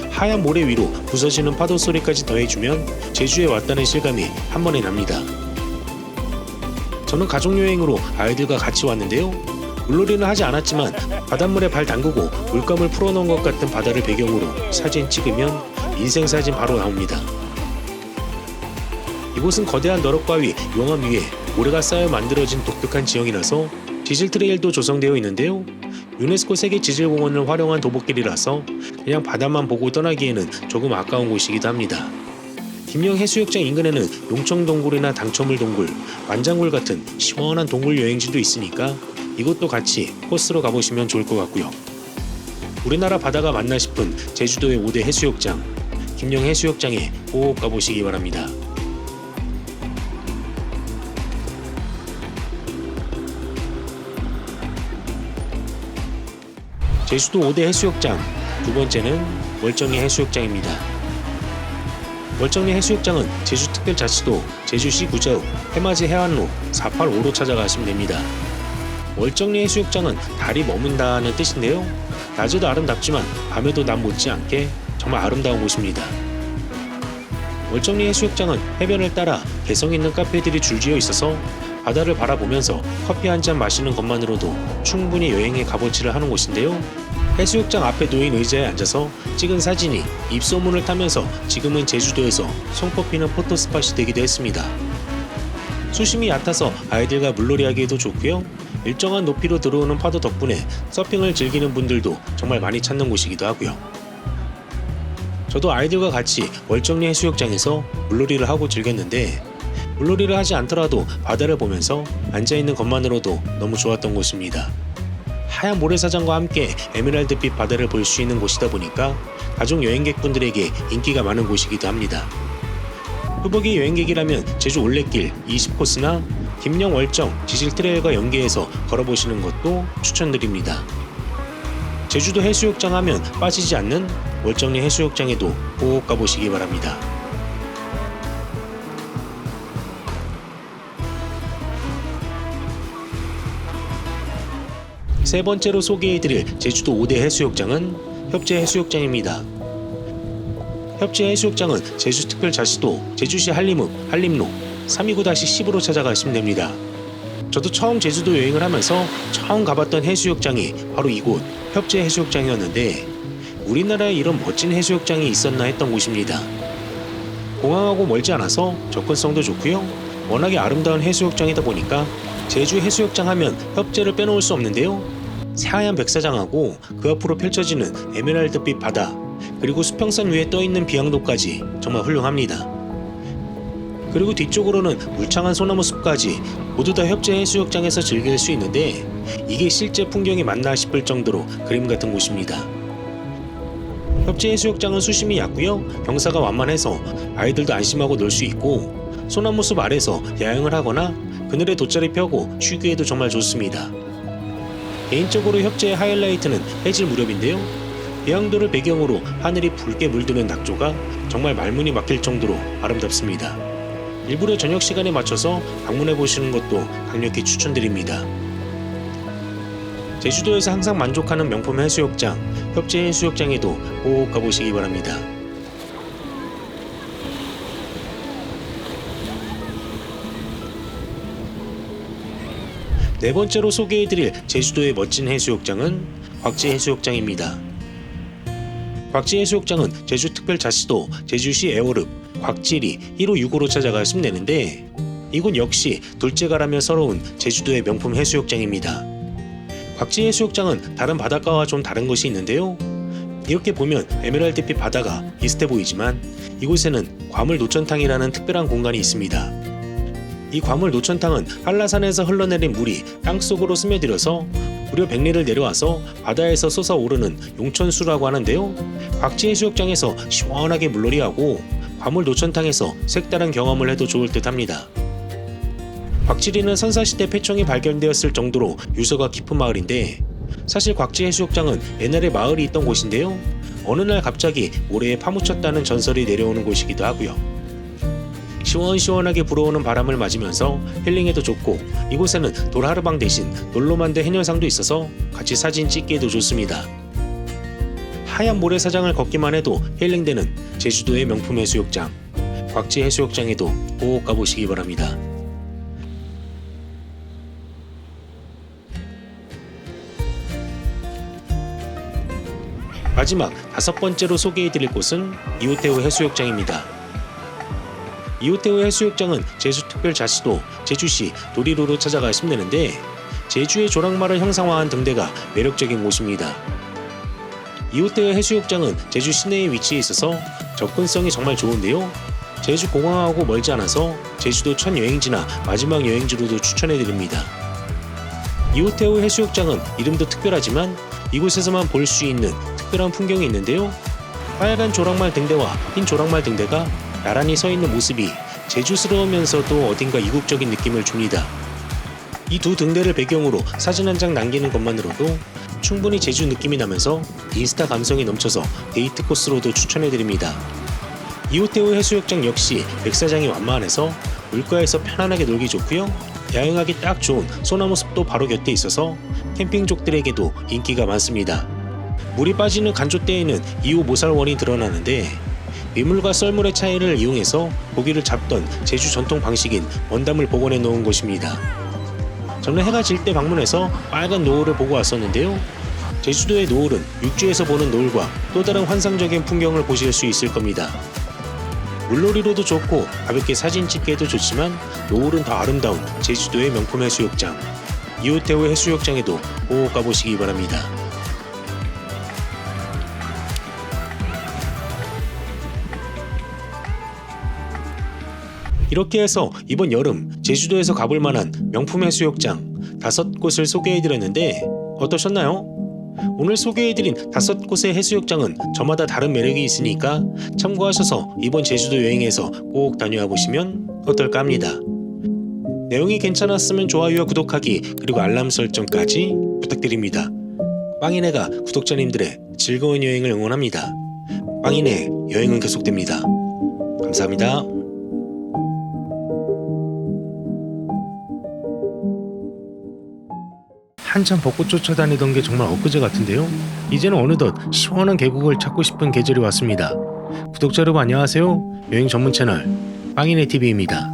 하얀 모래 위로 부서지는 파도 소리까지 더해주면 제주에 왔다는 실감이 한 번에 납니다. 저는 가족여행으로 아이들과 같이 왔는데요. 물놀이는 하지 않았지만 바닷물에 발 담그고 물감을 풀어놓은 것 같은 바다를 배경으로 사진 찍으면 인생사진 바로 나옵니다. 이곳은 거대한 너럭바위 용암 위에 모래가 쌓여 만들어진 독특한 지형이라서 디젤 트레일도 조성되어 있는데요. 유네스코 세계지질공원을 활용한 도보길이라서 그냥 바다만 보고 떠나기에는 조금 아까운 곳이기도 합니다. 김영 해수욕장 인근에는 용청동굴이나 당첨을 동굴, 만장굴 같은 시원한 동굴 여행지도 있으니까 이것도 같이 코스로 가보시면 좋을 것 같고요. 우리나라 바다가 맞나 싶은 제주도의 5대 해수욕장, 김영 해수욕장에 꼭 가보시기 바랍니다. 제주도 5대 해수욕장, 두 번째는 월정리 해수욕장입니다. 월정리 해수욕장은 제주특별자치도 제주시 구자읍 해맞이 해안로 485로 찾아가시면 됩니다. 월정리 해수욕장은 달이 머문다는 뜻인데요. 낮에도 아름답지만 밤에도 남 못지않게 정말 아름다운 곳입니다. 월정리 해수욕장은 해변을 따라 개성 있는 카페들이 줄지어 있어서 바다를 바라보면서 커피 한 잔 마시는 것만으로도 충분히 여행의 값어치를 하는 곳인데요. 해수욕장 앞에 놓인 의자에 앉아서 찍은 사진이 입소문을 타면서 지금은 제주도에서 손꼽히는 포토스팟이 되기도 했습니다. 수심이 얕아서 아이들과 물놀이하기에도 좋고요. 일정한 높이로 들어오는 파도 덕분에 서핑을 즐기는 분들도 정말 많이 찾는 곳이기도 하고요. 저도 아이들과 같이 월정리 해수욕장에서 물놀이를 하고 즐겼는데 물놀이를 하지 않더라도 바다를 보면서 앉아있는 것만으로도 너무 좋았던 곳입니다. 하얀 모래사장과 함께 에메랄드빛 바다를 볼 수 있는 곳이다 보니까 가족 여행객분들에게 인기가 많은 곳이기도 합니다. 후보기 여행객이라면 제주 올레길 20코스나 김영 월정 지질 트레일과 연계해서 걸어보시는 것도 추천드립니다. 제주도 해수욕장 하면 빠지지 않는 월정리 해수욕장에도 꼭 가보시기 바랍니다. 세 번째로 소개해드릴 제주도 5대 해수욕장은 협재 해수욕장입니다. 협재 해수욕장은 제주특별자치도 제주시 한림읍 한림로 329-10으로 찾아가시면 됩니다. 저도 처음 제주도 여행을 하면서 처음 가봤던 해수욕장이 바로 이곳 협재 해수욕장이었는데 우리나라에 이런 멋진 해수욕장이 있었나 했던 곳입니다. 공항하고 멀지 않아서 접근성도 좋고요. 워낙에 아름다운 해수욕장이다 보니까 제주 해수욕장 하면 협재를 빼놓을 수 없는데요. 새하얀 백사장하고 그 앞으로 펼쳐지는 에메랄드빛 바다 그리고 수평선 위에 떠있는 비양도까지 정말 훌륭합니다. 그리고 뒤쪽으로는 울창한 소나무 숲까지 모두 다 협재 해수욕장에서 즐길 수 있는데 이게 실제 풍경이 맞나 싶을 정도로 그림 같은 곳입니다. 협재 해수욕장은 수심이 얕고요. 경사가 완만해서 아이들도 안심하고 놀 수 있고 소나무 숲 아래서 야영을 하거나 그늘에 돗자리 펴고 쉬기에도 정말 좋습니다. 개인적으로 협재의 하이라이트는 해질 무렵인데요. 해양도를 배경으로 하늘이 붉게 물드는 낙조가 정말 말문이 막힐 정도로 아름답습니다. 일부러 저녁 시간에 맞춰서 방문해 보시는 것도 강력히 추천드립니다. 제주도에서 항상 만족하는 명품 해수욕장, 협재 해수욕장에도 꼭 가보시기 바랍니다. 네 번째로 소개해드릴 제주도의 멋진 해수욕장은 곽지 해수욕장입니다. 곽지 해수욕장은 제주특별자치도 제주시 애월읍 곽지리 1호 6호로 찾아가시면 되는데 이곳 역시 둘째가라며 서러운 제주도의 명품 해수욕장입니다. 곽지 해수욕장은 다른 바닷가와 좀 다른 것이 있는데요. 이렇게 보면 에메랄드빛 바다가 비슷해 보이지만 이곳에는 과물 노천탕이라는 특별한 공간이 있습니다. 이 과물 노천탕은 한라산에서 흘러내린 물이 땅속으로 스며들어서 무려 100리를 내려와서 바다에서 솟아오르는 용천수라고 하는데요. 곽지 해수욕장에서 시원하게 물놀이하고 과물 노천탕에서 색다른 경험을 해도 좋을 듯 합니다. 곽지리는 선사시대 폐청이 발견되었을 정도로 유서가 깊은 마을인데 사실 곽지 해수욕장은 옛날에 마을이 있던 곳인데요. 어느 날 갑자기 모래에 파묻혔다는 전설이 내려오는 곳이기도 하고요. 시원시원하게 불어오는 바람을 맞으면서 힐링해도 좋고 이곳에는 돌하르방 대신 돌로 만든 해녀상도 있어서 같이 사진 찍기에도 좋습니다. 하얀 모래사장을 걷기만 해도 힐링되는 제주도의 명품 해수욕장 곽지 해수욕장에도 꼭 가보시기 바랍니다. 마지막 다섯 번째로 소개해드릴 곳은 이호태우 해수욕장입니다. 이호태우 해수욕장은 제주특별자치도 제주시 도리로로 찾아가시면 되는데 제주의 조랑말을 형상화한 등대가 매력적인 곳입니다. 이호태의 해수욕장은 제주 시내에 위치해 있어서 접근성이 정말 좋은데요. 제주공항하고 멀지 않아서 제주도 첫 여행지나 마지막 여행지로도 추천해드립니다. 이호태의 해수욕장은 이름도 특별하지만 이곳에서만 볼 수 있는 특별한 풍경이 있는데요. 빨간 조랑말 등대와 흰 조랑말 등대가 나란히 서 있는 모습이 제주스러우면서도 어딘가 이국적인 느낌을 줍니다. 이 두 등대를 배경으로 사진 한 장 남기는 것만으로도 충분히 제주 느낌이 나면서 인스타 감성이 넘쳐서 데이트 코스로도 추천해드립니다. 이호태의 해수욕장 역시 백사장이 완만해서 물가에서 편안하게 놀기 좋고요. 야영하기 딱 좋은 소나무 숲도 바로 곁에 있어서 캠핑족들에게도 인기가 많습니다. 물이 빠지는 간조대에는 2호 모살원이 드러나는데 민물과 썰물의 차이를 이용해서 고기를 잡던 제주 전통 방식인 원담을 복원해 놓은 곳입니다. 저는 해가 질 때 방문해서 빨간 노을을 보고 왔었는데요. 제주도의 노을은 육지에서 보는 노을과 또 다른 환상적인 풍경을 보실 수 있을 겁니다. 물놀이로도 좋고 가볍게 사진 찍기에도 좋지만 노을은 더 아름다운 제주도의 명품 해수욕장 이호태의 해수욕장에도 꼭 가보시기 바랍니다. 이렇게 해서 이번 여름 제주도에서 가볼 만한 명품 해수욕장 5곳을 소개해드렸는데 어떠셨나요? 오늘 소개해드린 5곳의 해수욕장은 저마다 다른 매력이 있으니까 참고하셔서 이번 제주도 여행에서 꼭 다녀와 보시면 어떨까 합니다. 내용이 괜찮았으면 좋아요와 구독하기 그리고 알람 설정까지 부탁드립니다. 빵이네가 구독자님들의 즐거운 여행을 응원합니다. 빵이네 여행은 계속됩니다. 감사합니다. 한참 벚꽃 쫓아다니던 게 정말 엊그제 같은데요. 이제는 어느덧 시원한 계곡을 찾고 싶은 계절이 왔습니다. 구독자 여러분 안녕하세요. 여행 전문 채널 빵이네TV입니다.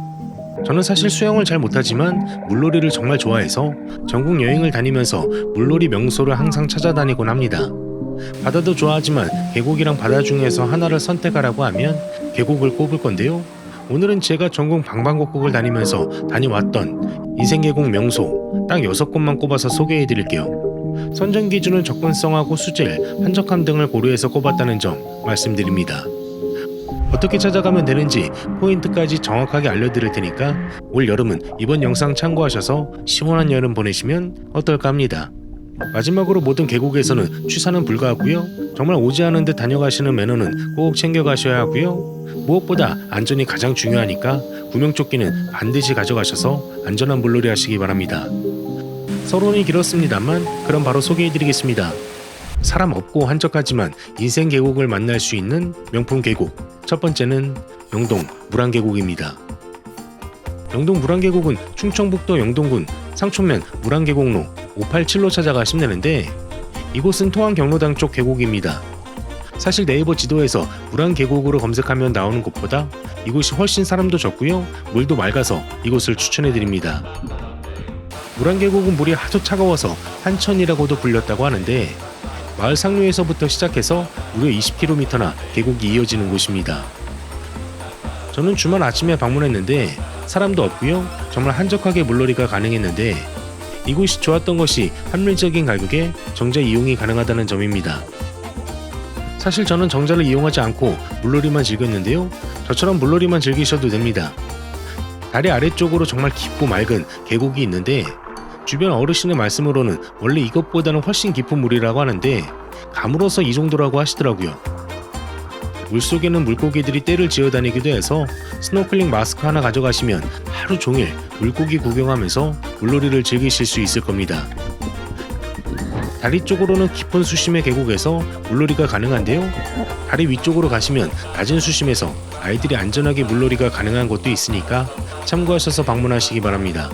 저는 사실 수영을 잘 못하지만 물놀이를 정말 좋아해서 전국 여행을 다니면서 물놀이 명소를 항상 찾아다니곤 합니다. 바다도 좋아하지만 계곡이랑 바다 중에서 하나를 선택하라고 하면 계곡을 꼽을 건데요. 오늘은 제가 전국 방방곡곡을 다니면서 다녀왔던 인생계곡 명소 딱 6곳만 꼽아서 소개해드릴게요. 선정 기준은 접근성하고 수질, 한적함 등을 고려해서 꼽았다는 점 말씀드립니다. 어떻게 찾아가면 되는지 포인트까지 정확하게 알려드릴 테니까 올 여름은 이번 영상 참고하셔서 시원한 여름 보내시면 어떨까 합니다. 마지막으로 모든 계곡에서는 취사는 불가하고요. 정말 오지 않은 데 다녀가시는 매너는 꼭 챙겨가셔야 하고요. 무엇보다 안전이 가장 중요하니까 구명조끼는 반드시 가져가셔서 안전한 물놀이 하시기 바랍니다. 서론이 길었습니다만 그럼 바로 소개해드리겠습니다. 사람 없고 한적하지만 인생 계곡을 만날 수 있는 명품 계곡 첫 번째는 영동 물안계곡입니다. 영동 물안계곡은 충청북도 영동군 상촌면 물안계곡로 587로 찾아가시면 되는데 이곳은 토안 경로당 쪽 계곡입니다. 사실 네이버 지도에서 물안계곡으로 검색하면 나오는 곳보다 이곳이 훨씬 사람도 적고요. 물도 맑아서 이곳을 추천해드립니다. 물안계곡은 물이 하도 차가워서 한천이라고도 불렸다고 하는데 마을 상류에서부터 시작해서 무려 20km나 계곡이 이어지는 곳입니다. 저는 주말 아침에 방문했는데 사람도 없고요. 정말 한적하게 물놀이가 가능했는데 이곳이 좋았던 것이 합리적인 가격에 정자 이용이 가능하다는 점입니다. 사실 저는 정자를 이용하지 않고 물놀이만 즐겼는데요. 저처럼 물놀이만 즐기셔도 됩니다. 다리 아래쪽으로 정말 깊고 맑은 계곡이 있는데 주변 어르신의 말씀으로는 원래 이것보다는 훨씬 깊은 물이라고 하는데 가물어서 이 정도라고 하시더라고요. 물속에는 물고기들이 떼를 지어다니기도 해서 스노클링 마스크 하나 가져가시면 하루 종일 물고기 구경하면서 물놀이를 즐기실 수 있을 겁니다. 다리 쪽으로는 깊은 수심의 계곡에서 물놀이가 가능한데요. 다리 위쪽으로 가시면 낮은 수심에서 아이들이 안전하게 물놀이가 가능한 곳도 있으니까 참고하셔서 방문하시기 바랍니다.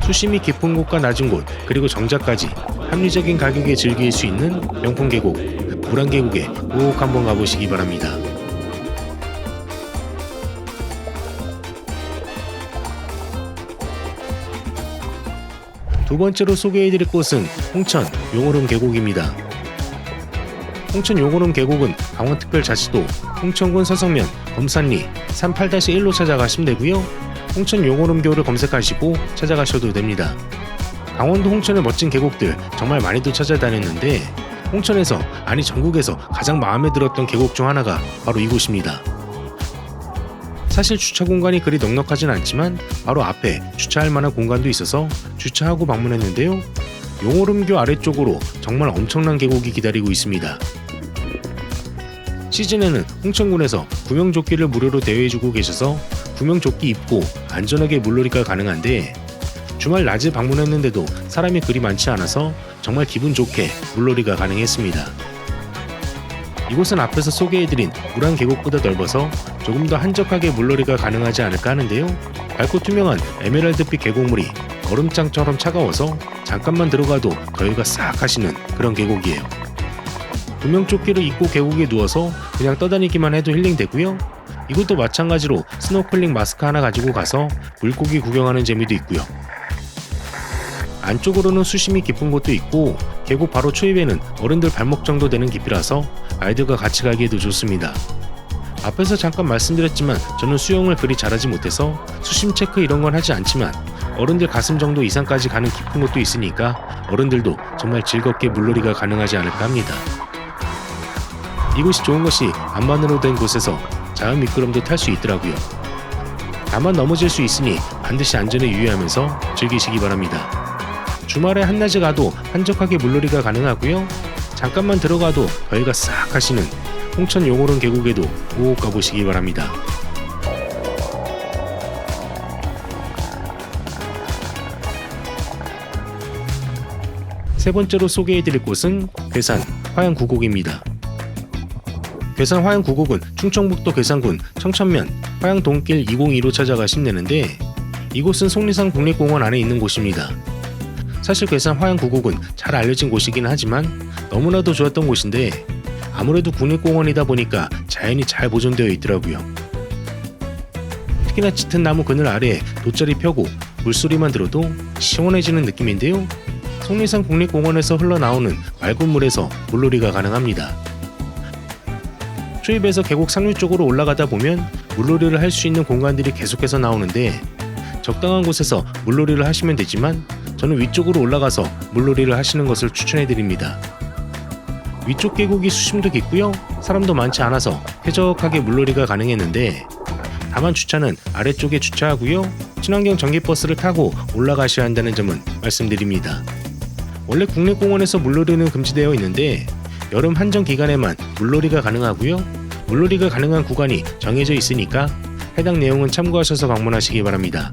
수심이 깊은 곳과 낮은 곳 그리고 정자까지 합리적인 가격에 즐길 수 있는 명품 계곡 물안계곡에 꼭 한번 가보시기 바랍니다. 두 번째로 소개해드릴 곳은 홍천 용오름 계곡입니다. 홍천 용오름 계곡은 강원특별자치도 홍천군 서성면 검산리 38-1로 찾아가시면 되고요. 홍천 용오름교를 검색하시고 찾아가셔도 됩니다. 강원도 홍천의 멋진 계곡들 정말 많이도 찾아다녔는데 홍천에서, 아니 전국에서 가장 마음에 들었던 계곡 중 하나가 바로 이곳입니다. 사실 주차 공간이 그리 넉넉하진 않지만 바로 앞에 주차할 만한 공간도 있어서 주차하고 방문했는데요. 용오름교 아래쪽으로 정말 엄청난 계곡이 기다리고 있습니다. 시즌에는 홍천군에서 구명조끼를 무료로 대여해주고 계셔서 구명조끼 입고 안전하게 물놀이가 가능한데 주말 낮에 방문했는데도 사람이 그리 많지 않아서 정말 기분 좋게 물놀이가 가능했습니다. 이곳은 앞에서 소개해드린 물안 계곡보다 넓어서 조금 더 한적하게 물놀이가 가능하지 않을까 하는데요. 밝고 투명한 에메랄드빛 계곡물이 얼음장처럼 차가워서 잠깐만 들어가도 더위가 싹 가시는 그런 계곡이에요. 구명조끼를 입고 계곡에 누워서 그냥 떠다니기만 해도 힐링되고요. 이것도 마찬가지로 스노클링 마스크 하나 가지고 가서 물고기 구경하는 재미도 있고요. 안쪽으로는 수심이 깊은 곳도 있고 계곡 바로 초입에는 어른들 발목 정도 되는 깊이라서 아이들과 같이 가기에도 좋습니다. 앞에서 잠깐 말씀드렸지만 저는 수영을 그리 잘하지 못해서 수심 체크 이런 건 하지 않지만 어른들 가슴 정도 이상까지 가는 깊은 곳도 있으니까 어른들도 정말 즐겁게 물놀이가 가능하지 않을까 합니다. 이곳이 좋은 것이 안반으로 된 곳에서 자연 미끄럼도 탈 수 있더라고요. 다만 넘어질 수 있으니 반드시 안전에 유의하면서 즐기시기 바랍니다. 주말에 한낮에 가도 한적하게 물놀이가 가능하고요. 잠깐만 들어가도 더위가 싹 가시는 홍천 용오름 계곡에도 꼭 가보시기 바랍니다. 세 번째로 소개해드릴 곳은 괴산 화양구곡입니다. 괴산 화양구곡은 충청북도 괴산군 청천면 화양동길 202로 찾아가시면 되는데 이곳은 속리산 국립공원 안에 있는 곳입니다. 사실 괴산 화양구곡은 잘 알려진 곳이긴 하지만 너무나도 좋았던 곳인데 아무래도 국립공원이다 보니까 자연이 잘 보존되어 있더라고요. 특히나 짙은 나무 그늘 아래에 돗자리 펴고 물소리만 들어도 시원해지는 느낌인데요. 속리산 국립공원에서 흘러나오는 맑은 물에서 물놀이가 가능합니다. 초입에서 계곡 상류 쪽으로 올라가다 보면 물놀이를 할 수 있는 공간들이 계속해서 나오는데 적당한 곳에서 물놀이를 하시면 되지만 저는 위쪽으로 올라가서 물놀이를 하시는 것을 추천해드립니다. 위쪽 계곡이 수심도 깊고요. 사람도 많지 않아서 쾌적하게 물놀이가 가능했는데 다만 주차는 아래쪽에 주차하고요. 친환경 전기버스를 타고 올라가셔야 한다는 점은 말씀드립니다. 원래 국립공원에서 물놀이는 금지되어 있는데 여름 한정 기간에만 물놀이가 가능하고요. 물놀이가 가능한 구간이 정해져 있으니까 해당 내용은 참고하셔서 방문하시기 바랍니다.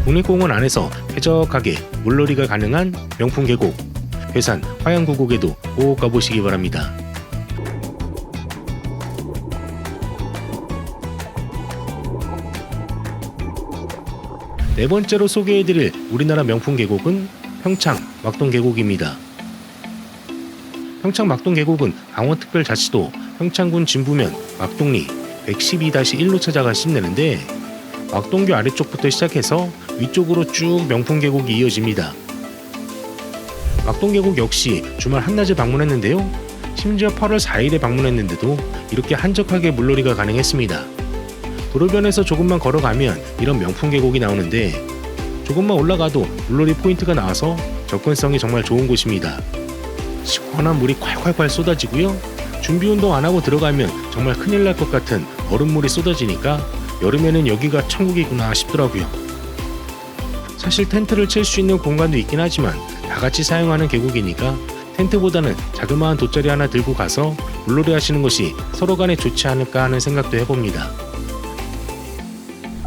국립공원 안에서 쾌적하게 물놀이가 가능한 명품 계곡 괴산 화양구곡에도 꼭 가보시기 바랍니다. 네 번째로 소개해드릴 우리나라 명품 계곡은 평창 막동계곡입니다. 평창 막동계곡은 강원특별자치도 평창군 진부면 막동리 112-1로 찾아가시면 되는데 막동교 아래쪽부터 시작해서 위쪽으로 쭉 명품 계곡이 이어집니다. 막동계곡 역시 주말 한낮에 방문했는데요. 심지어 8월 4일에 방문했는데도 이렇게 한적하게 물놀이가 가능했습니다. 도로변에서 조금만 걸어가면 이런 명품 계곡이 나오는데 조금만 올라가도 물놀이 포인트가 나와서 접근성이 정말 좋은 곳입니다. 시원한 물이 콸콸콸 쏟아지고요. 준비운동 안하고 들어가면 정말 큰일 날 것 같은 얼음물이 쏟아지니까 여름에는 여기가 천국이구나 싶더라고요. 사실 텐트를 칠 수 있는 공간도 있긴 하지만 다같이 사용하는 계곡이니까 텐트보다는 자그마한 돗자리 하나 들고 가서 물놀이 하시는 것이 서로 간에 좋지 않을까 하는 생각도 해봅니다.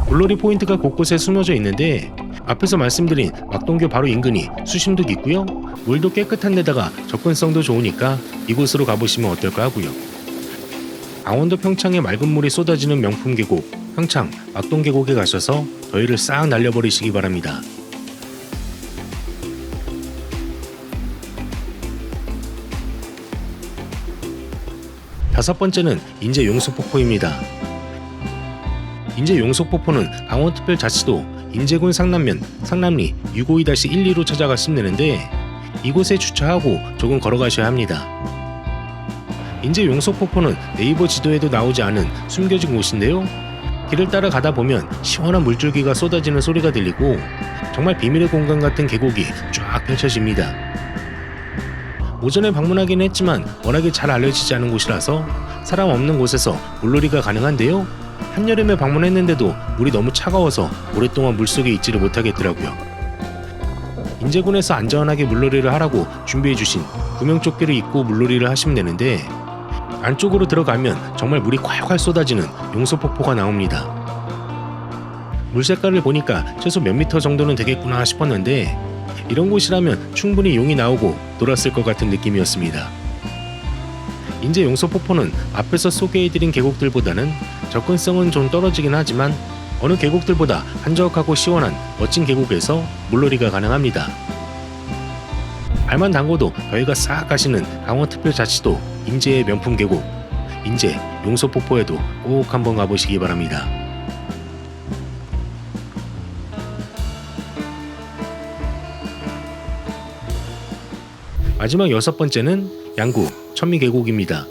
물놀이 포인트가 곳곳에 숨어져 있는데 앞에서 말씀드린 막동교 바로 인근이 수심도 깊고요. 물도 깨끗한 데다가 접근성도 좋으니까 이곳으로 가보시면 어떨까 하고요. 강원도 평창에 맑은 물이 쏟아지는 명품 계곡 평창 막동계곡에 가셔서 더위를 싹 날려버리시기 바랍니다. 다섯 번째는 인제 용속폭포입니다. 인제 용속폭포는 강원특별자치도 인제군 상남면 상남리 652-12로 찾아가시면 되는데 이곳에 주차하고 조금 걸어가셔야 합니다. 인제 용속폭포는 네이버 지도에도 나오지 않은 숨겨진 곳인데요. 길을 따라 가다 보면 시원한 물줄기가 쏟아지는 소리가 들리고 정말 비밀의 공간 같은 계곡이 쫙 펼쳐집니다. 오전에 방문하긴 했지만 워낙에 잘 알려지지 않은 곳이라서 사람 없는 곳에서 물놀이가 가능한데요. 한여름에 방문했는데도 물이 너무 차가워서 오랫동안 물속에 있지를 못하겠더라고요. 인제군에서 안전하게 물놀이를 하라고 준비해주신 구명조끼를 입고 물놀이를 하시면 되는데 안쪽으로 들어가면 정말 물이 콸콸 쏟아지는 용소폭포가 나옵니다. 물 색깔을 보니까 최소 몇 미터 정도는 되겠구나 싶었는데 이런 곳이라면 충분히 용이 나오고 놀았을 것 같은 느낌이었습니다. 인제 용소폭포는 앞에서 소개해드린 계곡들보다는 접근성은 좀 떨어지긴 하지만 어느 계곡들보다 한적하고 시원한 멋진 계곡에서 물놀이가 가능합니다. 발만 담궈도 더위가 싹 가시는 강원특별자치도 인제의 명품 계곡 인제 용소폭포에도 꼭 한번 가보시기 바랍니다. 마지막 6번째는 양구 천미계곡입니다.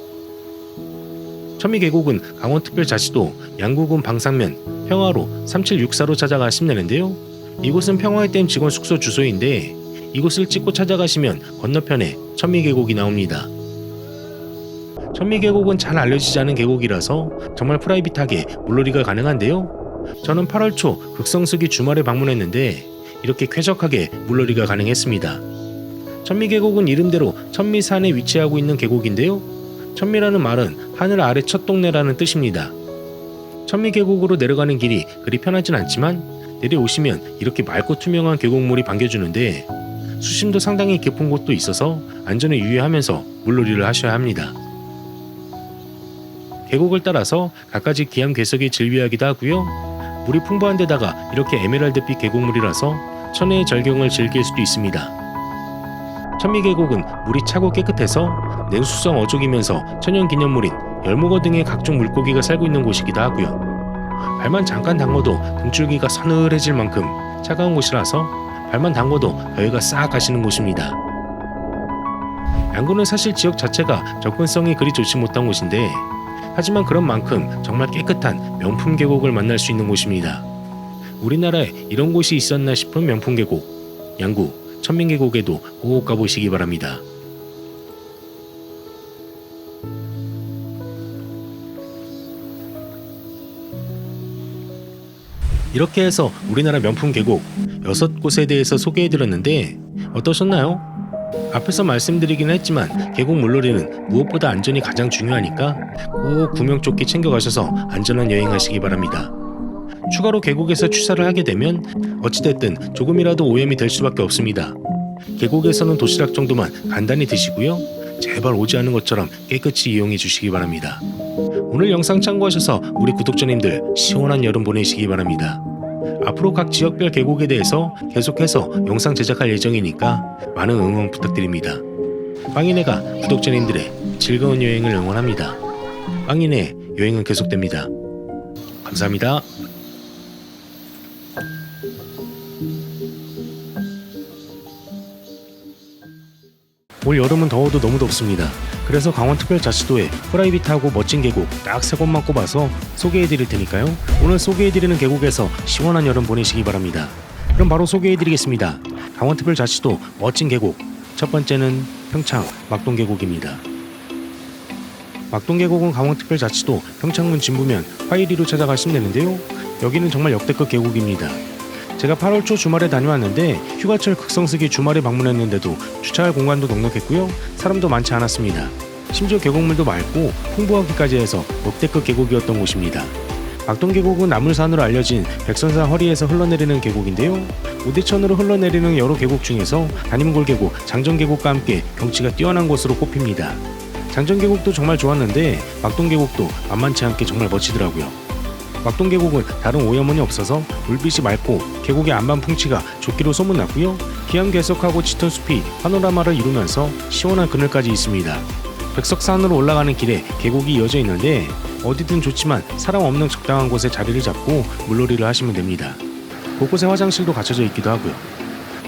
천미계곡은 강원특별자치도 양구군 방상면 평화로 3764로 찾아가시면 되는데요. 이곳은 평화의댐 직원 숙소 주소인데 이곳을 찍고 찾아가시면 건너편에 천미계곡이 나옵니다. 천미계곡은 잘 알려지지 않은 계곡이라서 정말 프라이빗하게 물놀이가 가능한데요. 저는 8월 초 극성수기 주말에 방문했는데 이렇게 쾌적하게 물놀이가 가능했습니다. 천미계곡은 이름대로 천미산에 위치하고 있는 계곡인데요. 천미라는 말은 하늘 아래 첫 동네라는 뜻입니다. 천미계곡으로 내려가는 길이 그리 편하진 않지만 내려오시면 이렇게 맑고 투명한 계곡물이 반겨주는데 수심도 상당히 깊은 곳도 있어서 안전에 유의하면서 물놀이를 하셔야 합니다. 계곡을 따라서 갖가지 기암 괴석이 즐비하기도 하고요. 물이 풍부한 데다가 이렇게 에메랄드빛 계곡물이라서 천혜의 절경을 즐길 수도 있습니다. 천미계곡은 물이 차고 깨끗해서 냉수성 어족이면서 천연기념물인 열무거 등의 각종 물고기가 살고 있는 곳이기도 하고요. 발만 잠깐 담궈도 등줄기가 서늘해질 만큼 차가운 곳이라서 발만 담궈도 더위가 싹 가시는 곳입니다. 양구는 사실 지역 자체가 접근성이 그리 좋지 못한 곳인데 하지만 그런 만큼 정말 깨끗한 명품 계곡을 만날 수 있는 곳입니다. 우리나라에 이런 곳이 있었나 싶은 명품 계곡 양구 천민계곡에도 꼭 가보시기 바랍니다. 이렇게 해서 우리나라 명품 계곡 6곳에 대해서 소개해드렸는데 어떠셨나요? 앞에서 말씀드리긴 했지만 계곡 물놀이는 무엇보다 안전이 가장 중요하니까 꼭 구명조끼 챙겨가셔서 안전한 여행하시기 바랍니다. 추가로 계곡에서 취사를 하게 되면 어찌됐든 조금이라도 오염이 될 수밖에 없습니다. 계곡에서는 도시락 정도만 간단히 드시고요. 제발 오지 않은 것처럼 깨끗이 이용해 주시기 바랍니다. 오늘 영상 참고하셔서 우리 구독자님들 시원한 여름 보내시기 바랍니다. 앞으로 각 지역별 계곡에 대해서 계속해서 영상 제작할 예정이니까 많은 응원 부탁드립니다. 빵이네가 구독자님들의 즐거운 여행을 응원합니다. 빵이네 여행은 계속됩니다. 감사합니다. 올 여름은 더워도 너무 덥습니다. 그래서 강원특별자치도에 프라이빗하고 멋진 계곡 딱 3곳만 꼽아서 소개해드릴 테니까요. 오늘 소개해드리는 계곡에서 시원한 여름 보내시기 바랍니다. 그럼 바로 소개해드리겠습니다. 강원특별자치도 멋진 계곡 첫 번째는 평창 막동계곡입니다. 막동계곡은 강원특별자치도 평창문 진부면 화이리로 찾아가시면 되는데요. 여기는 정말 역대급 계곡입니다. 제가 8월 초 주말에 다녀왔는데 휴가철 극성수기 주말에 방문했는데도 주차할 공간도 넉넉했고요. 사람도 많지 않았습니다. 심지어 계곡물도 맑고 풍부하기까지 해서 역대급 계곡이었던 곳입니다. 막동계곡은 나물산으로 알려진 백선산 허리에서 흘러내리는 계곡인데요. 우대천으로 흘러내리는 여러 계곡 중에서 담임골계곡, 장전계곡과 함께 경치가 뛰어난 곳으로 꼽힙니다. 장전계곡도 정말 좋았는데 막동계곡도 만만치 않게 정말 멋지더라고요. 막동계곡은 다른 오염원이 없어서 물빛이 맑고 계곡의 안반 풍치가 좋기로 소문났고요. 기암괴석하고 짙은 숲이 파노라마를 이루면서 시원한 그늘까지 있습니다. 백석산으로 올라가는 길에 계곡이 이어져 있는데 어디든 좋지만 사람 없는 적당한 곳에 자리를 잡고 물놀이를 하시면 됩니다. 곳곳에 화장실도 갖춰져 있기도 하고요.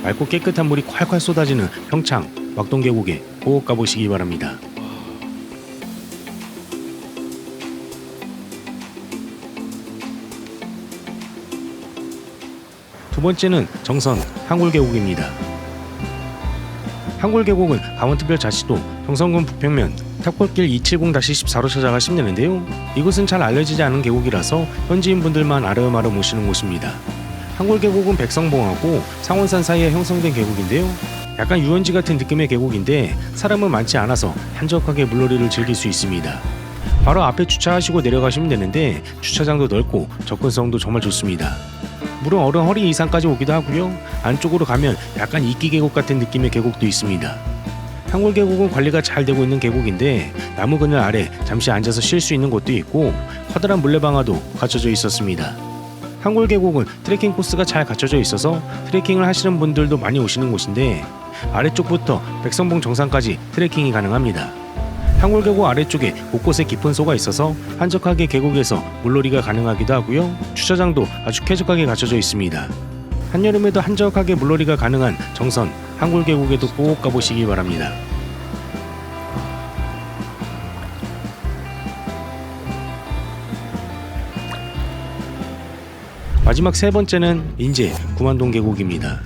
맑고 깨끗한 물이 콸콸 쏟아지는 평창 막동계곡에 꼭 가보시기 바랍니다. 두 번째는 정선 한골계곡입니다. 한골계곡은 강원특별자치도 정선군 북평면 탑골길 270-14로 찾아가 힘내는데요. 이곳은 잘 알려지지 않은 계곡이라서 현지인분들만 아름아름 오시는 곳입니다. 한골계곡은 백성봉하고 상원산 사이에 형성된 계곡인데요. 약간 유원지 같은 느낌의 계곡인데 사람은 많지 않아서 한적하게 물놀이를 즐길 수 있습니다. 바로 앞에 주차하시고 내려가시면 되는데 주차장도 넓고 접근성도 정말 좋습니다. 물은 어른 허리 이상까지 오기도 하고요. 안쪽으로 가면 약간 이끼 계곡 같은 느낌의 계곡도 있습니다. 한골계곡은 관리가 잘 되고 있는 계곡인데 나무 그늘 아래 잠시 앉아서 쉴 수 있는 곳도 있고 커다란 물레방아도 갖춰져 있었습니다. 한골계곡은 트레킹 코스가 잘 갖춰져 있어서 트레킹을 하시는 분들도 많이 오시는 곳인데 아래쪽부터 백성봉 정상까지 트레킹이 가능합니다. 한골계곡 아래쪽에 곳곳에 깊은 소가 있어서 한적하게 계곡에서 물놀이가 가능하기도 하고요. 주차장도 아주 쾌적하게 갖춰져 있습니다. 한여름에도 한적하게 물놀이가 가능한 정선 한골계곡에도 꼭 가보시기 바랍니다. 마지막 세 번째는 인제 구만동 계곡입니다.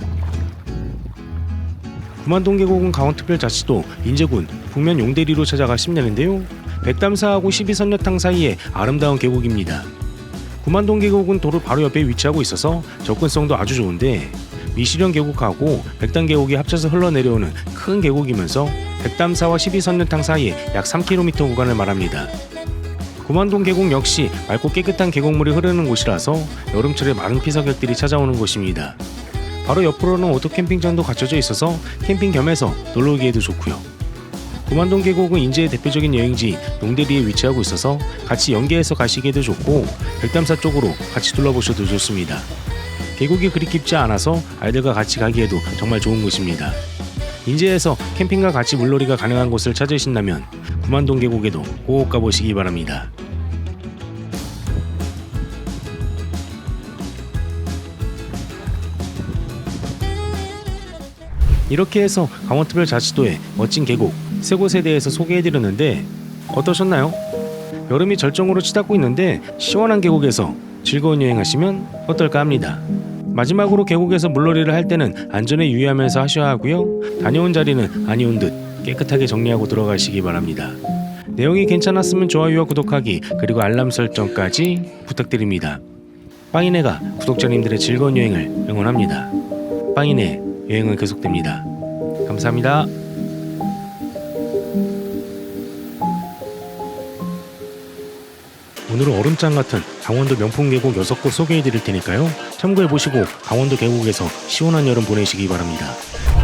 구만동 계곡은 강원특별자치도 인제군 북면 용대리로 찾아가 힘내는데요. 백담사하고 12선녀탕 사이의 아름다운 계곡입니다. 구만동 계곡은 도로 바로 옆에 위치하고 있어서 접근성도 아주 좋은데 미시령 계곡하고 백담 계곡이 합쳐서 흘러내려오는 큰 계곡이면서 백담사와 12선녀탕 사이에 약 3km 구간을 말합니다. 구만동 계곡 역시 맑고 깨끗한 계곡물이 흐르는 곳이라서 여름철에 많은 피서객들이 찾아오는 곳입니다. 바로 옆으로는 오토캠핑장도 갖춰져 있어서 캠핑 겸해서 놀러오기에도 좋고요. 구만동 계곡은 인제의 대표적인 여행지 용대리에 위치하고 있어서 같이 연계해서 가시기에도 좋고 백담사 쪽으로 같이 둘러보셔도 좋습니다. 계곡이 그리 깊지 않아서 아이들과 같이 가기에도 정말 좋은 곳입니다. 인제에서 캠핑과 같이 물놀이가 가능한 곳을 찾으신다면 구만동 계곡에도 꼭 가보시기 바랍니다. 이렇게 해서 강원특별자치도의 멋진 계곡 세 곳에 대해서 소개해드렸는데 어떠셨나요? 여름이 절정으로 치닫고 있는데 시원한 계곡에서 즐거운 여행하시면 어떨까 합니다. 마지막으로 계곡에서 물놀이를 할 때는 안전에 유의하면서 하셔야 하고요. 다녀온 자리는 아니온 듯 깨끗하게 정리하고 들어가시기 바랍니다. 내용이 괜찮았으면 좋아요와 구독하기 그리고 알람 설정까지 부탁드립니다. 빵이네가 구독자님들의 즐거운 여행을 응원합니다. 빵이네 여행은 계속됩니다. 감사합니다. 오늘은 얼음장 같은 강원도 명품 계곡 6곳 소개해드릴 테니까요. 참고해보시고 강원도 계곡에서 시원한 여름 보내시기 바랍니다.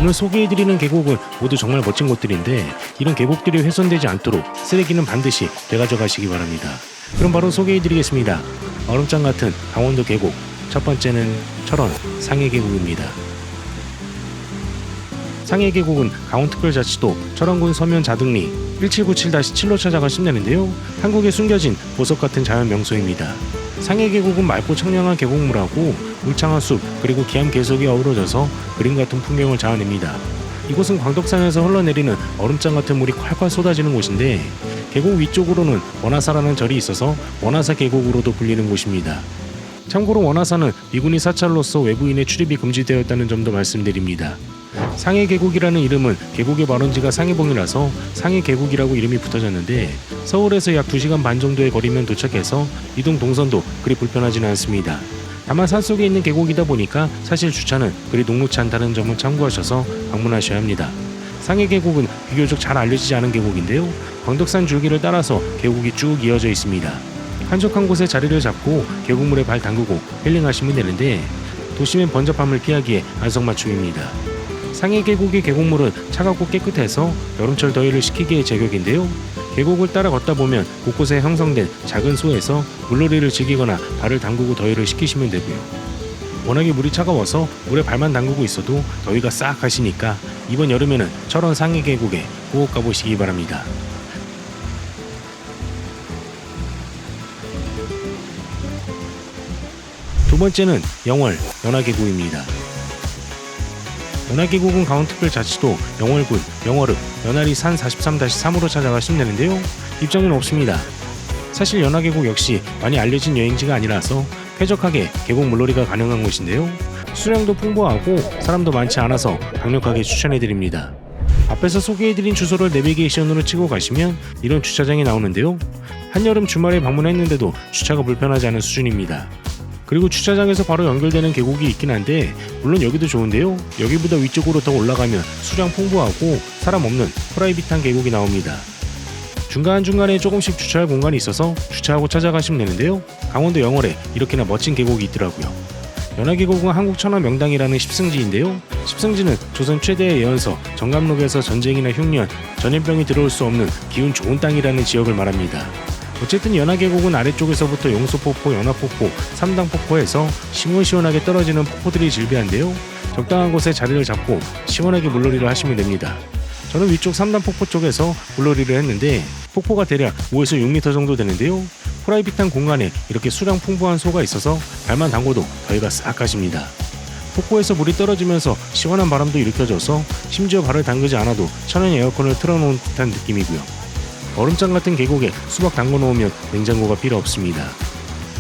오늘 소개해드리는 계곡은 모두 정말 멋진 곳들인데 이런 계곡들이 훼손되지 않도록 쓰레기는 반드시 되가져가시기 바랍니다. 그럼 바로 소개해드리겠습니다. 얼음장 같은 강원도 계곡 첫 번째는 철원 상해계곡입니다. 상해계곡은 강원특별자치도 철원군 서면 자등리 1797-7로 찾아가 힘내는데요. 한국에 숨겨진 보석 같은 자연 명소입니다. 상해계곡은 맑고 청량한 계곡물하고 울창한 숲 그리고 기암 계석이 어우러져서 그림 같은 풍경을 자아냅니다. 이곳은 광덕산에서 흘러내리는 얼음장 같은 물이 콸콸 쏟아지는 곳인데 계곡 위쪽으로는 원화사라는 절이 있어서 원화사 계곡으로도 불리는 곳입니다. 참고로 원화사는 미군이 사찰로서 외부인의 출입이 금지되었다는 점도 말씀드립니다. 상해계곡이라는 이름은 계곡의 발원지가 상해봉이라서 상해계곡이라고 이름이 붙어졌는데 서울에서 약 2시간 반 정도의 거리면 도착해서 이동 동선도 그리 불편하지는 않습니다. 다만 산속에 있는 계곡이다 보니까 사실 주차는 그리 녹록지 않다는 점을 참고하셔서 방문하셔야 합니다. 상해계곡은 비교적 잘 알려지지 않은 계곡인데요. 광덕산 줄기를 따라서 계곡이 쭉 이어져 있습니다. 한적한 곳에 자리를 잡고 계곡물에 발 담그고 힐링하시면 되는데 도심의 번잡함을 피하기에 안성맞춤입니다. 상해계곡의 계곡물은 차갑고 깨끗해서 여름철 더위를 식히기에 제격인데요. 계곡을 따라 걷다 보면 곳곳에 형성된 작은 소에서 물놀이를 즐기거나 발을 담그고 더위를 식히시면 되고요. 워낙에 물이 차가워서 물에 발만 담그고 있어도 더위가 싹 가시니까 이번 여름에는 철원 상해계곡에 꼭 가보시기 바랍니다. 두 번째는 영월 연화계곡입니다. 연화계곡은 강원특별자치도 영월군 영월읍 연화리 산 43-3으로 찾아가 힘내는데요. 입장료는 없습니다. 사실 연화계곡 역시 많이 알려진 여행지가 아니라서 쾌적하게 계곡 물놀이가 가능한 곳인데요. 수량도 풍부하고 사람도 많지 않아서 강력하게 추천해드립니다. 앞에서 소개해드린 주소를 내비게이션으로 치고 가시면 이런 주차장이 나오는데요. 한여름 주말에 방문했는데도 주차가 불편하지 않은 수준입니다. 그리고 주차장에서 바로 연결되는 계곡이 있긴 한데 물론 여기도 좋은데요. 여기보다 위쪽으로 더 올라가면 수량 풍부하고 사람 없는 프라이빗한 계곡이 나옵니다. 중간중간에 조금씩 주차할 공간이 있어서 주차하고 찾아가시면 되는데요. 강원도 영월에 이렇게나 멋진 계곡이 있더라고요. 연화계곡은 한국 천하 명당이라는 십승지인데요. 십승지는 조선 최대의 예언서 정감록에서 전쟁이나 흉년, 전염병이 들어올 수 없는 기운 좋은 땅이라는 지역을 말합니다. 어쨌든 연화계곡은 아래쪽에서부터 용소폭포, 연화폭포, 삼당폭포에서 시원시원하게 떨어지는 폭포들이 질비한데요. 적당한 곳에 자리를 잡고 시원하게 물놀이를 하시면 됩니다. 저는 위쪽 삼당폭포 쪽에서 물놀이를 했는데 폭포가 대략 5에서 6m 정도 되는데요. 프라이빗한 공간에 이렇게 수량 풍부한 소가 있어서 발만 담궈도 더위가 싹 가십니다. 폭포에서 물이 떨어지면서 시원한 바람도 일으켜져서 심지어 발을 담그지 않아도 천연 에어컨을 틀어놓은 듯한 느낌이고요. 얼음장 같은 계곡에 수박 담궈 놓으면 냉장고가 필요 없습니다.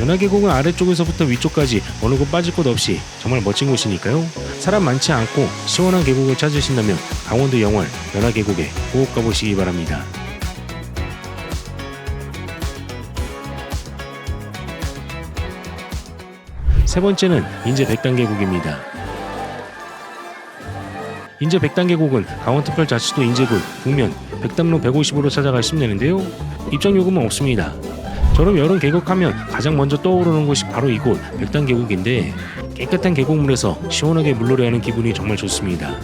연화계곡은 아래쪽에서부터 위쪽까지 어느 곳 빠질 곳 없이 정말 멋진 곳이니까요. 사람 많지 않고 시원한 계곡을 찾으신다면 강원도 영월 연화계곡에 꼭 가보시기 바랍니다. 세 번째는 인제 백단계곡입니다. 인제 백단계곡은 강원특별자치도 인제군 북면 백담로 150으로 찾아가시면 되는데요. 입장 요금은 없습니다. 저럼 여름 계곡하면 가장 먼저 떠오르는 곳이 바로 이곳 백단계곡인데 깨끗한 계곡물에서 시원하게 물놀이하는 기분이 정말 좋습니다.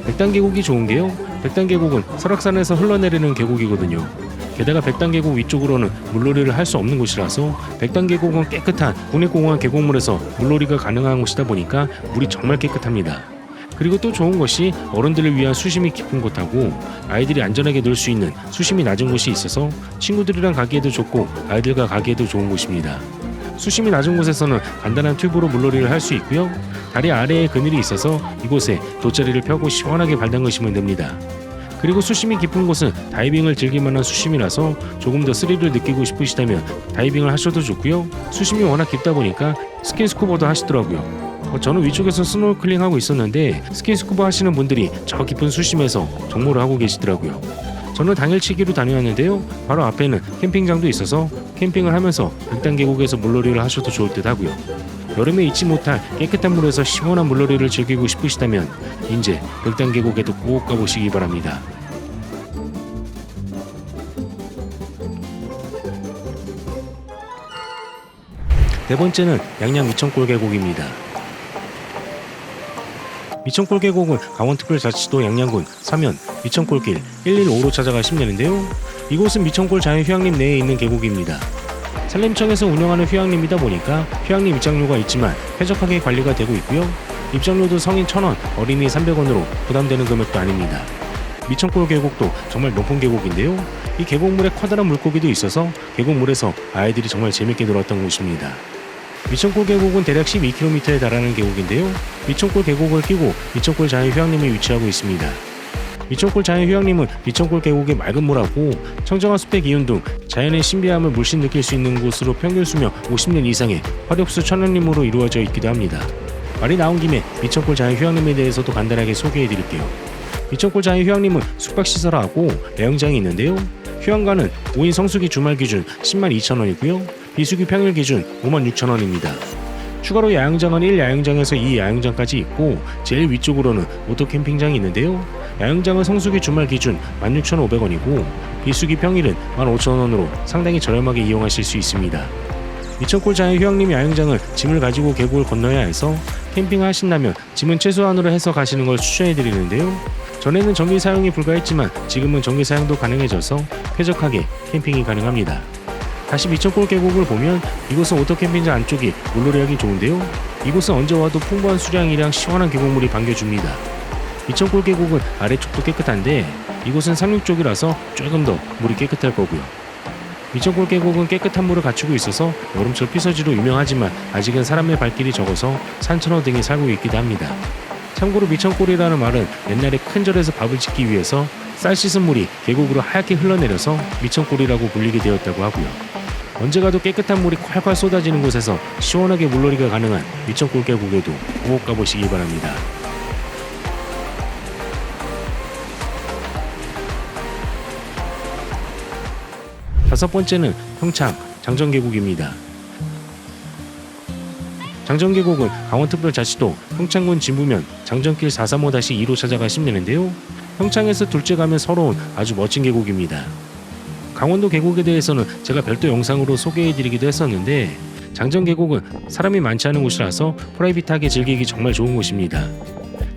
백단계곡이 좋은 게요. 백단계곡은 설악산에서 흘러내리는 계곡이거든요. 게다가 백단계곡 위쪽으로는 물놀이를 할 수 없는 곳이라서 백단계곡은 깨끗한 국립공원 계곡물에서 물놀이가 가능한 곳이다 보니까 물이 정말 깨끗합니다. 그리고 또 좋은 것이 어른들을 위한 수심이 깊은 곳하고 아이들이 안전하게 놀 수 있는 수심이 낮은 곳이 있어서 친구들이랑 가기에도 좋고 아이들과 가기에도 좋은 곳입니다. 수심이 낮은 곳에서는 간단한 튜브로 물놀이를 할 수 있고요. 다리 아래에 그늘이 있어서 이곳에 돗자리를 펴고 시원하게 발 담그시면 됩니다. 그리고 수심이 깊은 곳은 다이빙을 즐길 만한 수심이라서 조금 더 스릴을 느끼고 싶으시다면 다이빙을 하셔도 좋고요. 수심이 워낙 깊다 보니까 스킨스쿠버도 하시더라고요. 저는 위쪽에서 스노클링하고 있었는데 스킨스쿠버 하시는 분들이 저 깊은 수심에서 정모를 하고 계시더라고요. 저는 당일치기로 다녀왔는데요. 바로 앞에는 캠핑장도 있어서 캠핑을 하면서 백단계곡에서 물놀이를 하셔도 좋을 듯 하고요. 여름에 잊지 못할 깨끗한 물에서 시원한 물놀이를 즐기고 싶으시다면 인제 백단계곡에도 꼭 가보시기 바랍니다. 네 번째는 양양 미천골 계곡입니다. 미천골 계곡은 강원특별자치도 양양군 서면 미천골길 115로 찾아가시면 되는데요. 이곳은 미천골 자연휴양림 내에 있는 계곡입니다. 산림청에서 운영하는 휴양림이다 보니까 휴양림 입장료가 있지만 쾌적하게 관리가 되고 있고요. 입장료도 성인 1,000원, 어린이 300원으로 부담되는 금액도 아닙니다. 미천골 계곡도 정말 높은 계곡인데요. 이 계곡물에 커다란 물고기도 있어서 계곡물에서 아이들이 정말 재밌게 놀았던 곳입니다. 미천골 계곡은 대략 12km에 달하는 계곡인데요. 미천골 계곡을 끼고 미천골 자연휴양림에 위치하고 있습니다. 미천골 자연휴양림은 미천골 계곡의 맑은 물하고 청정한 숲의 기운 등 자연의 신비함을 물씬 느낄 수 있는 곳으로 평균 수명 50년 이상의 화력수 천연림으로 이루어져 있기도 합니다. 말이 나온 김에 미천골 자연휴양림에 대해서도 간단하게 소개해드릴게요. 미천골 자연휴양림은 숙박시설하고 야영장이 있는데요. 휴양가는 5인 성수기 주말 기준 102,000원이고요. 비수기 평일 기준 56,000원입니다. 추가로 야영장은 1야영장에서 2야영장까지 있고 제일 위쪽으로는 오토캠핑장이 있는데요. 야영장은 성수기 주말 기준 16,500원이고 비수기 평일은 15,000원으로 상당히 저렴하게 이용하실 수 있습니다. 미천골 자연휴양림 야영장은 짐을 가지고 계곡을 건너야 해서 캠핑을 하신다면 짐은 최소한으로 해서 가시는 걸 추천해드리는데요. 전에는 전기 사용이 불가했지만 지금은 전기 사용도 가능해져서 쾌적하게 캠핑이 가능합니다. 다시 미천골 계곡을 보면 이곳은 오토캠핑장 안쪽이 물놀이하기 좋은데요. 이곳은 언제 와도 풍부한 수량이랑 시원한 계곡물이 반겨줍니다. 미천골 계곡은 아래쪽도 깨끗한데 이곳은 상륙 쪽이라서 조금 더 물이 깨끗할 거고요. 미천골 계곡은 깨끗한 물을 갖추고 있어서 여름철 피서지로 유명하지만 아직은 사람의 발길이 적어서 산천어 등이 살고 있기도 합니다. 참고로 미천골이라는 말은 옛날에 큰 절에서 밥을 짓기 위해서 쌀 씻은 물이 계곡으로 하얗게 흘러내려서 미천골이라고 불리게 되었다고 하고요. 언제 가도 깨끗한 물이 콸콸 쏟아지는 곳에서 시원하게 물놀이가 가능한 위천골 계곡에도 꼭 가보시기 바랍니다. 다섯 번째는 평창 장전계곡입니다. 장전계곡은 강원특별자치도 평창군 진부면 장전길 435-2로 찾아가시면 되는데요. 평창에서 둘째 가면 서러운 아주 멋진 계곡입니다. 강원도 계곡에 대해서는 제가 별도 영상으로 소개해드리기도 했었는데 장전계곡은 사람이 많지 않은 곳이라서 프라이빗하게 즐기기 정말 좋은 곳입니다.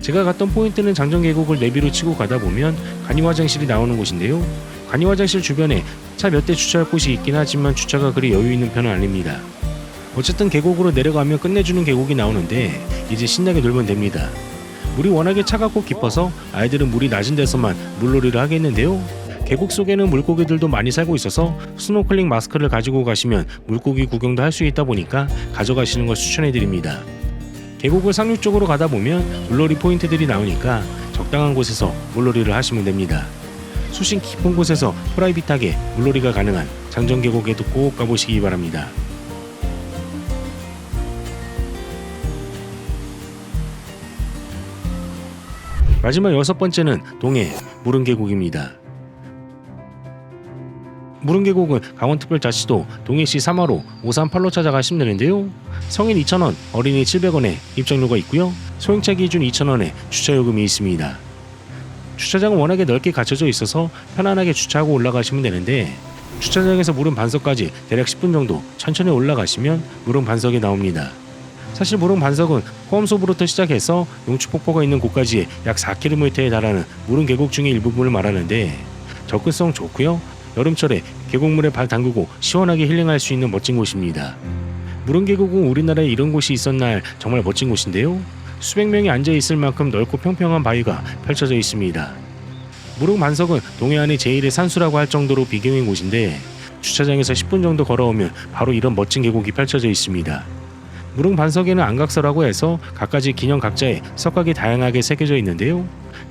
제가 갔던 포인트는 장전계곡을 내비로 치고 가다 보면 간이화장실이 나오는 곳인데요. 간이화장실 주변에 차 몇 대 주차할 곳이 있긴 하지만 주차가 그리 여유 있는 편은 아닙니다. 어쨌든 계곡으로 내려가면 끝내주는 계곡이 나오는데 이제 신나게 놀면 됩니다. 물이 워낙에 차갑고 깊어서 아이들은 물이 낮은 데서만 물놀이를 하겠는데요. 계곡 속에는 물고기들도 많이 살고 있어서 스노클링 마스크를 가지고 가시면 물고기 구경도 할 수 있다 보니까 가져가시는 걸 추천해드립니다. 계곡을 상류 쪽으로 가다 보면 물놀이 포인트들이 나오니까 적당한 곳에서 물놀이를 하시면 됩니다. 수심 깊은 곳에서 프라이빗하게 물놀이가 가능한 장전계곡에도 꼭 가보시기 바랍니다. 마지막 여섯 번째는 동해 무릉계곡입니다. 무릉계곡은 강원특별자치도 동해시 3화로 538로 찾아가시면 되는데요. 성인 2,000원, 어린이 700원에 입장료가 있고요. 소형차 기준 2,000원에 주차요금이 있습니다. 주차장은 워낙에 넓게 갖춰져 있어서 편안하게 주차하고 올라가시면 되는데 주차장에서 무릉 반석까지 대략 10분 정도 천천히 올라가시면 무릉 반석이 나옵니다. 사실 무릉 반석은 호암소부부터 시작해서 용축폭포가 있는 곳까지 약 4km에 달하는 무릉 계곡 중의 일부분을 말하는데 접근성 좋고요. 여름철에 계곡물에 발 담그고 시원하게 힐링할 수 있는 멋진 곳입니다. 무릉 계곡은 우리나라에 이런 곳이 있었나 정말 멋진 곳인데요. 수백 명이 앉아 있을 만큼 넓고 평평한 바위가 펼쳐져 있습니다. 무릉 반석은 동해안의 제1의 산수라고 할 정도로 비경인 곳인데 주차장에서 10분 정도 걸어오면 바로 이런 멋진 계곡이 펼쳐져 있습니다. 무릉 반석에는 안각서라고 해서 각가지 기념 각자의 석각이 다양하게 새겨져 있는데요.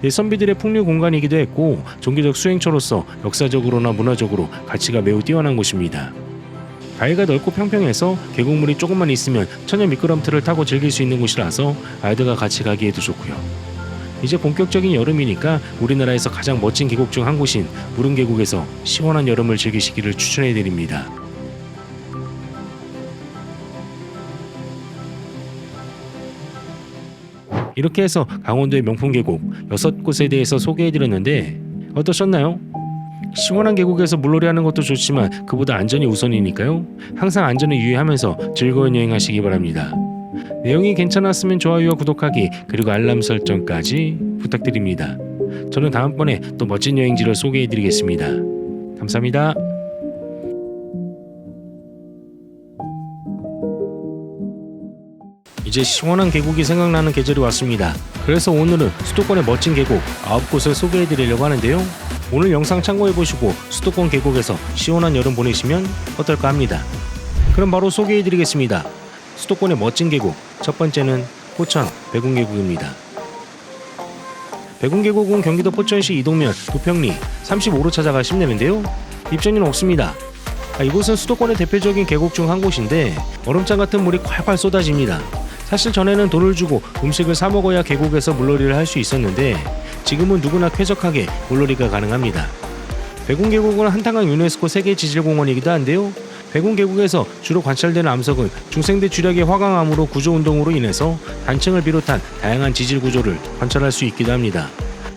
선비들의 풍류 공간이기도 했고 종교적 수행처로서 역사적으로나 문화적으로 가치가 매우 뛰어난 곳입니다. 바위가 넓고 평평해서 계곡물이 조금만 있으면 천연 미끄럼틀을 타고 즐길 수 있는 곳이라서 아이들과 같이 가기에도 좋고요. 이제 본격적인 여름이니까 우리나라에서 가장 멋진 계곡 중 한 곳인 무릉 계곡에서 시원한 여름을 즐기시기를 추천해드립니다. 이렇게 해서 강원도의 명품 계곡 6곳에 대해서 소개해드렸는데 어떠셨나요? 시원한 계곡에서 물놀이 하는 것도 좋지만 그보다 안전이 우선이니까요. 항상 안전을 유의하면서 즐거운 여행하시기 바랍니다. 내용이 괜찮았으면 좋아요와 구독하기 그리고 알람 설정까지 부탁드립니다. 저는 다음번에 또 멋진 여행지를 소개해드리겠습니다. 감사합니다. 이제 시원한 계곡이 생각나는 계절이 왔습니다. 그래서 오늘은 수도권의 멋진 계곡 9곳을 소개해드리려고 하는데요. 오늘 영상 참고해보시고 수도권 계곡에서 시원한 여름 보내시면 어떨까 합니다. 그럼 바로 소개해드리겠습니다. 수도권의 멋진 계곡 첫 번째는 포천 백운계곡입니다. 백운계곡은 경기도 포천시 이동면 도평리 35로 찾아가시면 되는데요. 입장료는 없습니다. 이곳은 수도권의 대표적인 계곡 중 한 곳인데 얼음장 같은 물이 콸콸 쏟아집니다. 사실 전에는 돈을 주고 음식을 사 먹어야 계곡에서 물놀이를 할 수 있었는데 지금은 누구나 쾌적하게 물놀이가 가능합니다. 백운계곡은 한탄강 유네스코 세계지질공원이기도 한데요. 백운계곡에서 주로 관찰되는 암석은 중생대 주력의 화강암으로 구조운동으로 인해서 단층을 비롯한 다양한 지질 구조를 관찰할 수 있기도 합니다.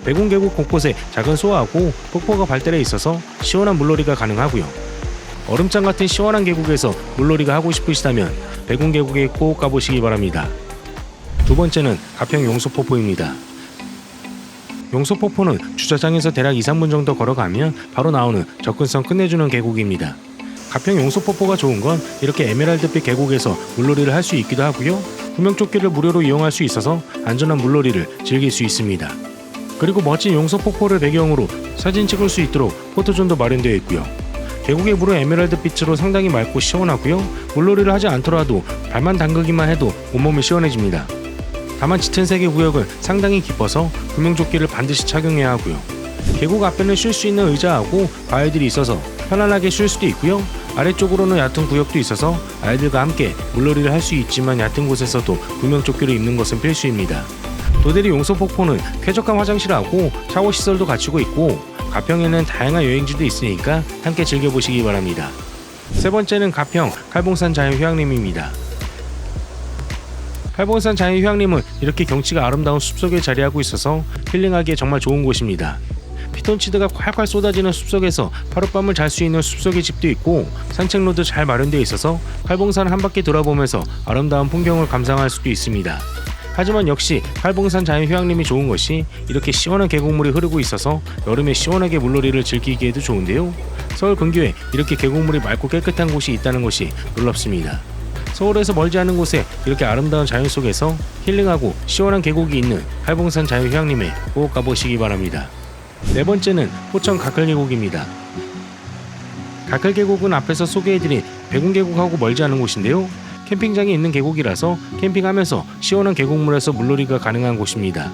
백운계곡 곳곳에 작은 소하고 폭포가 발달해 있어서 시원한 물놀이가 가능하고요. 얼음장 같은 시원한 계곡에서 물놀이가 하고 싶으시다면 백운계곡에 꼭 가보시기 바랍니다. 두 번째는 가평 용소폭포입니다. 용소폭포는 주차장에서 대략 2-3분 정도 걸어가면 바로 나오는 접근성 끝내주는 계곡입니다. 가평 용소폭포가 좋은 건 이렇게 에메랄드빛 계곡에서 물놀이를 할 수 있기도 하고요. 구명조끼를 무료로 이용할 수 있어서 안전한 물놀이를 즐길 수 있습니다. 그리고 멋진 용소폭포를 배경으로 사진 찍을 수 있도록 포토존도 마련되어 있고요. 계곡의 물은 에메랄드빛으로 상당히 맑고 시원하고요. 물놀이를 하지 않더라도 발만 담그기만 해도 온몸이 시원해집니다. 다만 짙은 색의 구역은 상당히 깊어서 구명조끼를 반드시 착용해야 하고요. 계곡 앞에는 쉴 수 있는 의자하고 바위들이 있어서 편안하게 쉴 수도 있고요. 아래쪽으로는 얕은 구역도 있어서 아이들과 함께 물놀이를 할 수 있지만 얕은 곳에서도 구명조끼를 입는 것은 필수입니다. 도대리 용서폭포는 쾌적한 화장실하고 샤워시설도 갖추고 있고 가평에는 다양한 여행지도 있으니까 함께 즐겨보시기 바랍니다. 세 번째는 가평 칼봉산 자연휴양림입니다. 칼봉산 자연휴양림은 이렇게 경치가 아름다운 숲속에 자리하고 있어서 힐링하기에 정말 좋은 곳입니다. 피톤치드가 콸콸 쏟아지는 숲속에서 하룻밤을 잘 수 있는 숲속의 집도 있고 산책로도 잘 마련되어 있어서 칼봉산 한 바퀴 돌아보면서 아름다운 풍경을 감상할 수도 있습니다. 하지만 역시 칼봉산 자연휴양림이 좋은 것이 이렇게 시원한 계곡물이 흐르고 있어서 여름에 시원하게 물놀이를 즐기기에도 좋은데요. 서울 근교에 이렇게 계곡물이 맑고 깨끗한 곳이 있다는 것이 놀랍습니다. 서울에서 멀지 않은 곳에 이렇게 아름다운 자연 속에서 힐링하고 시원한 계곡이 있는 칼봉산 자연휴양림에 꼭 가보시기 바랍니다. 네 번째는 포천 가클계곡입니다. 가클계곡은 앞에서 소개해드린 백운계곡하고 멀지 않은 곳인데요. 캠핑장이 있는 계곡이라서 캠핑하면서 시원한 계곡물에서 물놀이가 가능한 곳입니다.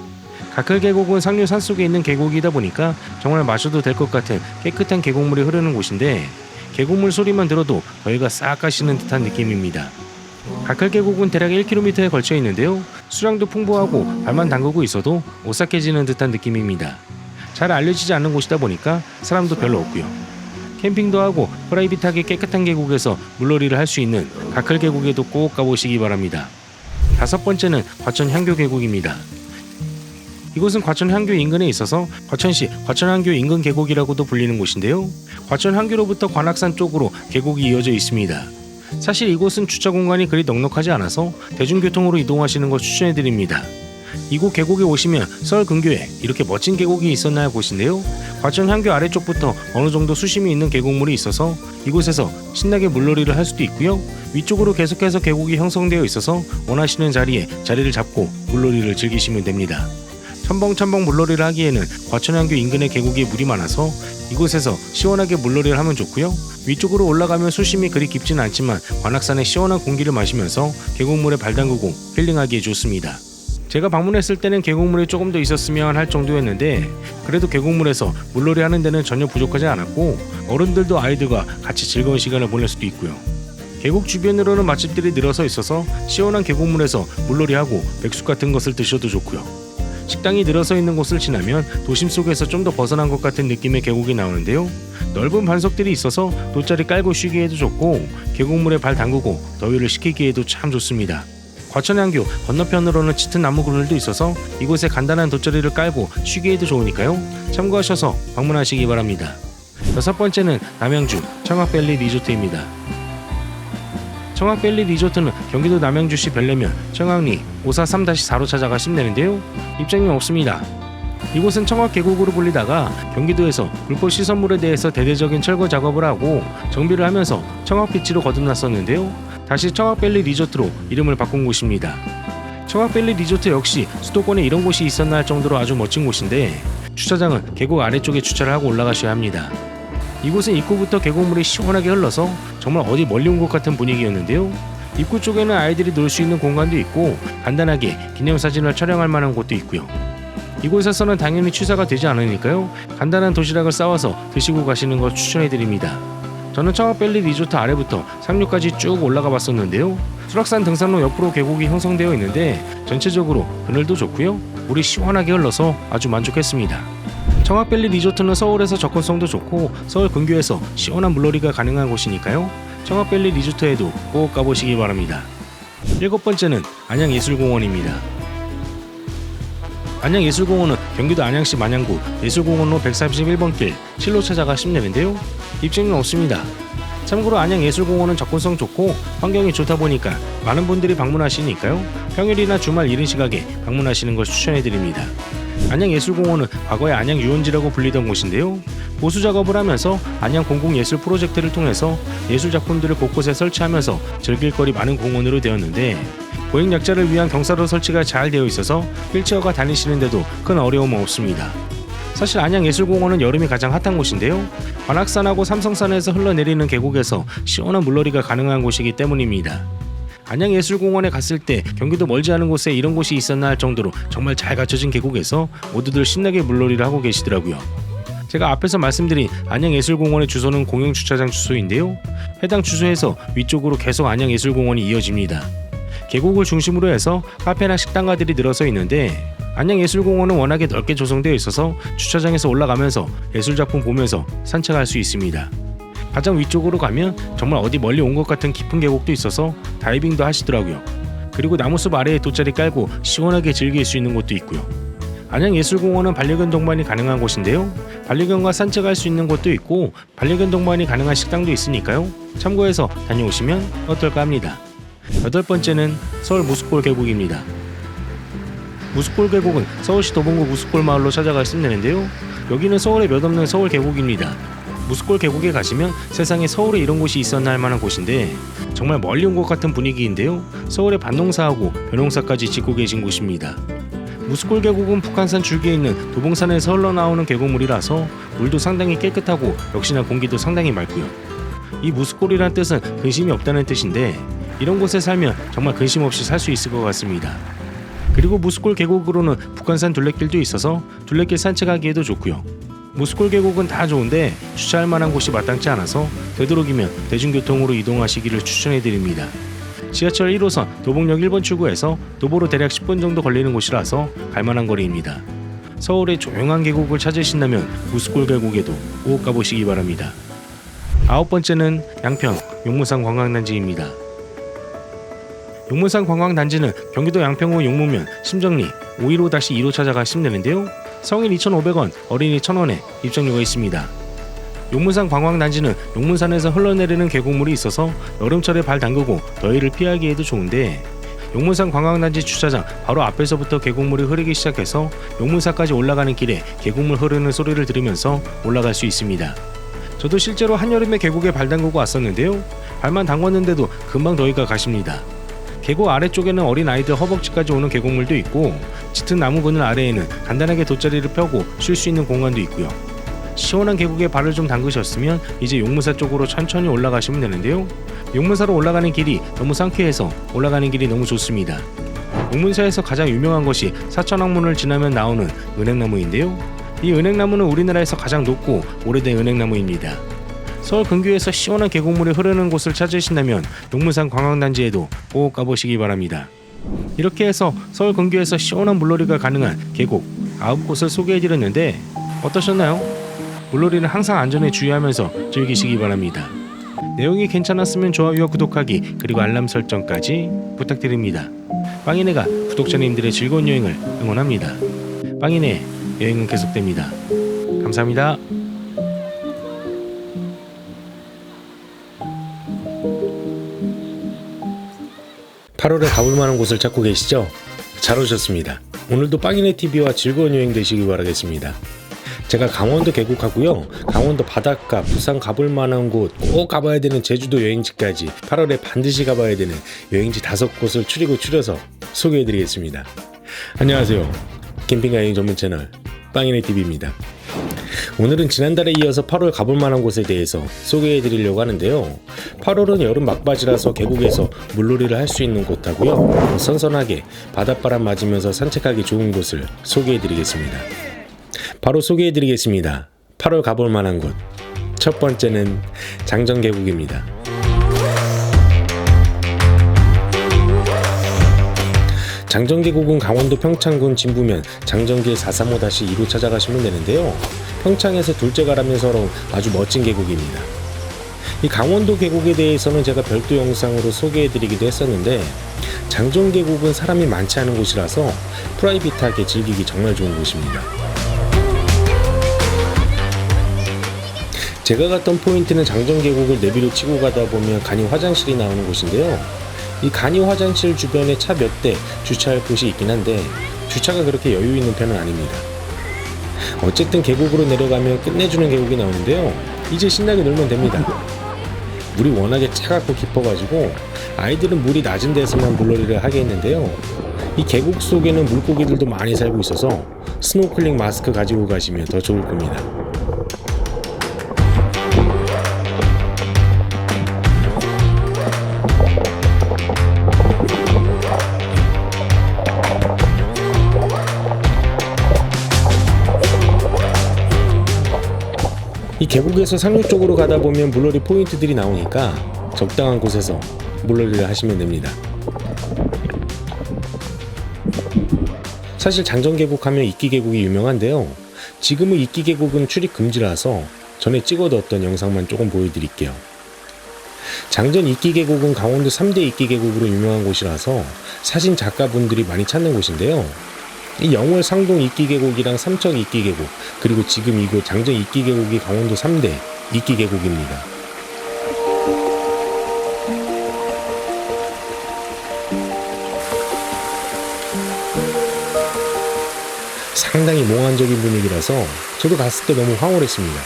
가클계곡은 상류 산속에 있는 계곡이다 보니까 정말 마셔도 될 것 같은 깨끗한 계곡물이 흐르는 곳인데 계곡물 소리만 들어도 더위가 싹 가시는 듯한 느낌입니다. 가클계곡은 대략 1km에 걸쳐 있는데요. 수량도 풍부하고 발만 담그고 있어도 오싹해지는 듯한 느낌입니다. 잘 알려지지 않는 곳이다 보니까 사람도 별로 없고요. 캠핑도 하고 프라이빗하게 깨끗한 계곡에서 물놀이를 할 수 있는 가클계곡에도 꼭 가보시기 바랍니다. 다섯 번째는 과천 향교계곡입니다. 이곳은 과천 향교 인근에 있어서 과천시 과천향교 인근 계곡이라고도 불리는 곳인데요. 과천 향교로부터 관악산 쪽으로 계곡이 이어져 있습니다. 사실 이곳은 주차 공간이 그리 넉넉하지 않아서 대중교통으로 이동하시는 걸 추천해드립니다. 이곳 계곡에 오시면 서울 근교에 이렇게 멋진 계곡이 있었나 할 곳인데요. 과천 향교 아래쪽부터 어느 정도 수심이 있는 계곡물이 있어서 이곳에서 신나게 물놀이를 할 수도 있고요. 위쪽으로 계속해서 계곡이 형성되어 있어서 원하시는 자리에 자리를 잡고 물놀이를 즐기시면 됩니다. 첨벙첨벙 물놀이를 하기에는 과천 향교 인근의 계곡에 물이 많아서 이곳에서 시원하게 물놀이를 하면 좋고요. 위쪽으로 올라가면 수심이 그리 깊지는 않지만 관악산의 시원한 공기를 마시면서 계곡물에 발 담그고 힐링하기에 좋습니다. 제가 방문했을 때는 계곡물이 조금 더 있었으면 할 정도였는데 그래도 계곡물에서 물놀이 하는 데는 전혀 부족하지 않았고 어른들도 아이들과 같이 즐거운 시간을 보낼 수도 있고요. 계곡 주변으로는 맛집들이 늘어서 있어서 시원한 계곡물에서 물놀이하고 백숙 같은 것을 드셔도 좋고요. 식당이 늘어서 있는 곳을 지나면 도심 속에서 좀 더 벗어난 것 같은 느낌의 계곡이 나오는데요. 넓은 반석들이 있어서 돗자리 깔고 쉬기에도 좋고 계곡물에 발 담그고 더위를 식히기에도 참 좋습니다. 과천향교 건너편으로는 짙은 나무 그늘도 있어서 이곳에 간단한 돗자리를 깔고 쉬기에도 좋으니까요. 참고하셔서 방문하시기 바랍니다. 여섯 번째는 남양주 청학밸리 리조트입니다. 청학밸리 리조트는 경기도 남양주시 별내면 청학리 543-4로 찾아가시면 되는데요. 입장료 없습니다. 이곳은 청학계곡으로 불리다가 경기도에서 불법 시설물에 대해서 대대적인 철거 작업을 하고 정비를 하면서 청학비치로 거듭났었는데요. 다시 청학밸리 리조트로 이름을 바꾼 곳입니다. 청학밸리 리조트 역시 수도권에 이런 곳이 있었나 할 정도로 아주 멋진 곳인데 주차장은 계곡 아래쪽에 주차를 하고 올라가셔야 합니다. 이곳은 입구부터 계곡물이 시원하게 흘러서 정말 어디 멀리 온 것 같은 분위기였는데요. 입구 쪽에는 아이들이 놀 수 있는 공간도 있고 간단하게 기념사진을 촬영할 만한 곳도 있고요. 이곳에서는 당연히 취사가 되지 않으니까요. 간단한 도시락을 싸와서 드시고 가시는 걸 추천해드립니다. 저는 청학밸리 리조트 아래부터 상류까지 쭉 올라가 봤었는데요. 수락산 등산로 옆으로 계곡이 형성되어 있는데 전체적으로 그늘도 좋고요. 물이 시원하게 흘러서 아주 만족했습니다. 청학밸리 리조트는 서울에서 접근성도 좋고 서울 근교에서 시원한 물놀이가 가능한 곳이니까요. 청학밸리 리조트에도 꼭 가보시기 바랍니다. 일곱 번째는 안양예술공원입니다. 안양예술공원은 경기도 안양시 만양구 예술공원로 131번 길 7로 찾아가시면 되는데요. 입장료는 없습니다. 참고로 안양예술공원은 접근성 좋고 환경이 좋다 보니까 많은 분들이 방문하시니까요. 평일이나 주말 이른 시각에 방문하시는 걸 추천해드립니다. 안양예술공원은 과거에 안양유원지라고 불리던 곳인데요. 보수 작업을 하면서 안양 공공예술 프로젝트를 통해서 예술작품들을 곳곳에 설치하면서 즐길 거리 많은 공원으로 되었는데 보행약자를 위한 경사로 설치가 잘 되어 있어서 휠체어가 다니시는데도 큰 어려움은 없습니다. 사실 안양예술공원은 여름이 가장 핫한 곳인데요. 관악산하고 삼성산에서 흘러내리는 계곡에서 시원한 물놀이가 가능한 곳이기 때문입니다. 안양예술공원에 갔을 때 경기도 멀지 않은 곳에 이런 곳이 있었나 할 정도로 정말 잘 갖춰진 계곡에서 모두들 신나게 물놀이를 하고 계시더라고요. 제가 앞에서 말씀드린 안양예술공원의 주소는 공영주차장 주소인데요. 해당 주소에서 위쪽으로 계속 안양예술공원이 이어집니다. 계곡을 중심으로 해서 카페나 식당가들이 늘어서 있는데 안양예술공원은 워낙에 넓게 조성되어 있어서 주차장에서 올라가면서 예술작품 보면서 산책할 수 있습니다. 가장 위쪽으로 가면 정말 어디 멀리 온 것 같은 깊은 계곡도 있어서 다이빙도 하시더라고요. 그리고 나무숲 아래에 돗자리 깔고 시원하게 즐길 수 있는 곳도 있고요. 안양예술공원은 반려견 동반이 가능한 곳인데요. 반려견과 산책할 수 있는 곳도 있고 반려견 동반이 가능한 식당도 있으니까요. 참고해서 다녀오시면 어떨까 합니다. 8번째는 서울 무스골 계곡입니다. 무스골 계곡은 서울시 도봉구 무스골 마을로 찾아가 있는데요. 여기는 서울에 몇 없는 서울 계곡입니다. 무스골 계곡에 가시면 세상에 서울에 이런 곳이 있었나 할 만한 곳인데 정말 멀리 온 것 같은 분위기인데요. 서울에 밭농사하고 벼농사까지 짓고 계신 곳입니다. 무스골 계곡은 북한산 줄기에 있는 도봉산에서 흘러나오는 계곡물이라서 물도 상당히 깨끗하고 역시나 공기도 상당히 맑고요. 이 무스골이란 뜻은 근심이 없다는 뜻인데 이런 곳에 살면 정말 근심 없이 살 수 있을 것 같습니다. 그리고 무스골 계곡으로는 북한산 둘레길도 있어서 둘레길 산책하기에도 좋고요. 무스골 계곡은 다 좋은데 주차할 만한 곳이 마땅치 않아서 되도록이면 대중교통으로 이동하시기를 추천해드립니다. 지하철 1호선 도봉역 1번 출구에서 도보로 대략 10분 정도 걸리는 곳이라서 갈만한 거리입니다. 서울의 조용한 계곡을 찾으신다면 무스골 계곡에도 꼭 가보시기 바랍니다. 9번째는 양평 용문산 관광단지입니다. 용문산 관광단지는 경기도 양평구 용문면 심정리 515-2로 찾아가시면 되는데요. 성인 2,500원, 어린이 1,000원에 입장료가 있습니다. 용문산 관광단지는 용문산에서 흘러내리는 계곡물이 있어서 여름철에 발 담그고 더위를 피하기에도 좋은데 용문산 관광단지 주차장 바로 앞에서부터 계곡물이 흐르기 시작해서 용문산까지 올라가는 길에 계곡물 흐르는 소리를 들으면서 올라갈 수 있습니다. 저도 실제로 한여름에 계곡에 발 담그고 왔었는데요. 발만 담궜는데도 금방 더위가 가십니다. 계곡 아래쪽에는 어린 아이들 허벅지까지 오는 계곡물도 있고 짙은 나무 그늘 아래에는 간단하게 돗자리를 펴고 쉴 수 있는 공간도 있고요. 시원한 계곡에 발을 좀 담그셨으면 이제 용문사 쪽으로 천천히 올라가시면 되는데요. 용문사로 올라가는 길이 너무 상쾌해서 올라가는 길이 너무 좋습니다. 용문사에서 가장 유명한 것이 사천왕문을 지나면 나오는 은행나무인데요. 이 은행나무는 우리나라에서 가장 높고 오래된 은행나무입니다. 서울 근교에서 시원한 계곡물이 흐르는 곳을 찾으신다면 용문산 관광단지에도 꼭 가보시기 바랍니다. 이렇게 해서 서울 근교에서 시원한 물놀이가 가능한 계곡 9곳을 소개해드렸는데 어떠셨나요? 물놀이는 항상 안전에 주의하면서 즐기시기 바랍니다. 내용이 괜찮았으면 좋아요와 구독하기 그리고 알람 설정까지 부탁드립니다. 빵이네가 구독자님들의 즐거운 여행을 응원합니다. 빵이네 여행은 계속됩니다. 감사합니다. 8월에 가볼 만한 곳을 찾고 계시죠? 잘 오셨습니다. 오늘도 빵이네TV와 즐거운 여행 되시기 바라겠습니다. 제가 강원도 계곡하고요, 강원도 바닷가, 부산 가볼 만한 곳, 꼭 가봐야 되는 제주도 여행지까지 8월에 반드시 가봐야 되는 여행지 5곳을 추려서 소개해드리겠습니다. 안녕하세요. 캠핑카 여행 전문 채널 빵이네TV입니다. 오늘은 지난달에 이어서 8월 가볼 만한 곳에 대해서 소개해드리려고 하는데요. 8월은 여름 막바지라서 계곡에서 물놀이를 할 수 있는 곳하고요, 선선하게 바닷바람 맞으면서 산책하기 좋은 곳을 소개해드리겠습니다. 바로 소개해드리겠습니다. 8월 가볼 만한 곳. 첫 번째는 장정계곡입니다. 장정계곡은 강원도 평창군 진부면 장정길 435-2로 찾아가시면 되는데요. 평창에서 둘째 가라면서로 아주 멋진 계곡입니다. 이 강원도 계곡에 대해서는 제가 별도 영상으로 소개해드리기도 했었는데 장정계곡은 사람이 많지 않은 곳이라서 프라이빗하게 즐기기 정말 좋은 곳입니다. 제가 갔던 포인트는 장정계곡을 내비로 치고 가다 보면 간이 화장실이 나오는 곳인데요. 이 간이 화장실 주변에 차 몇 대 주차할 곳이 있긴 한데 주차가 그렇게 여유 있는 편은 아닙니다. 어쨌든 계곡으로 내려가면 끝내주는 계곡이 나오는데요. 이제 신나게 놀면 됩니다. 물이 워낙에 차갑고 깊어가지고 아이들은 물이 낮은 데서만 물놀이를 하겠는데요. 이 계곡 속에는 물고기들도 많이 살고 있어서 스노클링 마스크 가지고 가시면 더 좋을 겁니다. 계곡에서 상류 쪽으로 가다 보면 물놀이 포인트들이 나오니까 적당한 곳에서 물놀이를 하시면 됩니다. 사실 장전계곡 하면 이끼계곡이 유명한데요. 지금은 이끼계곡은 출입 금지라서 전에 찍어뒀던 영상만 조금 보여드릴게요. 장전 이끼계곡은 강원도 3대 이끼계곡으로 유명한 곳이라서 사진 작가분들이 많이 찾는 곳인데요. 이 영월 상동 이끼계곡이랑 삼척 이끼계곡, 그리고 지금 이곳 장전 이끼계곡이 강원도 3대 이끼계곡입니다. 상당히 몽환적인 분위기라서 저도 갔을 때 너무 황홀했습니다.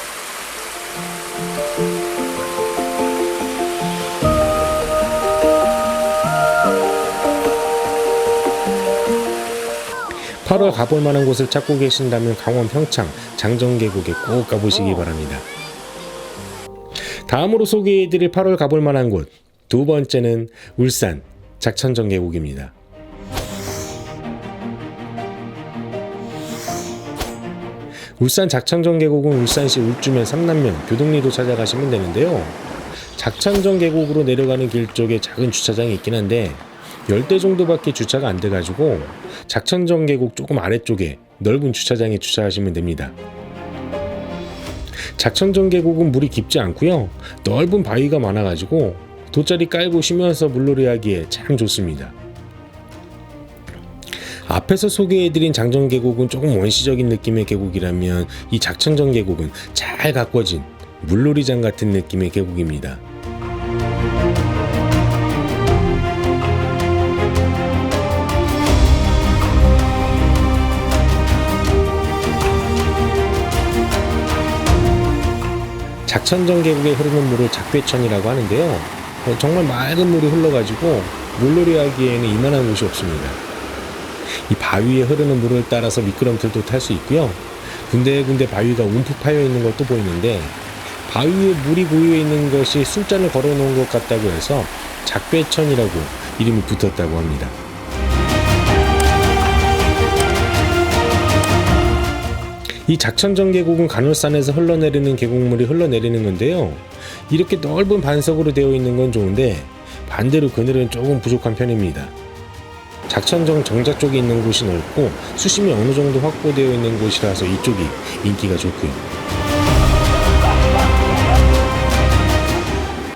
(8월) 가볼 만한 곳을 찾고 계신다면 강원 평창 장전계곡에 꼭 가보시기 바랍니다. 다음으로 소개해드릴 8월 가볼 만한 곳 두 번째는 울산 작천정계곡입니다. 울산 작천정계곡은 울산시 울주면 삼남면 교동리로 찾아가시면 되는데요. 작천정계곡으로 내려가는 길 쪽에 작은 주차장이 있긴 한데 10대 정도밖에 주차가 안 돼가지고 작천정계곡 조금 아래쪽에 넓은 주차장에 주차하시면 됩니다. 작천정계곡은 물이 깊지 않고요. 넓은 바위가 많아가지고 돗자리 깔고 쉬면서 물놀이 하기에 참 좋습니다. 앞에서 소개해드린 장전계곡은 조금 원시적인 느낌의 계곡이라면 이 작천정계곡은 잘 가꿔진 물놀이장 같은 느낌의 계곡입니다. 작천정계곡에 흐르는 물을 작괴천이라고 하는데요. 정말 맑은 물이 흘러가지고 물놀이 하기에는 이만한 곳이 없습니다. 이 바위에 흐르는 물을 따라서 미끄럼틀도 탈 수 있고요. 군데군데 바위가 움푹 파여 있는 것도 보이는데 바위에 물이 고여 있는 것이 술잔을 걸어 놓은 것 같다고 해서 작괴천이라고 이름이 붙었다고 합니다. 이 작천정계곡은 간월산에서 흘러내리는 계곡물이 흘러내리는 건데요. 이렇게 넓은 반석으로 되어 있는 건 좋은데 반대로 그늘은 조금 부족한 편입니다. 작천정 정자 쪽에 있는 곳이 넓고 수심이 어느 정도 확보되어 있는 곳이라서 이쪽이 인기가 좋고요.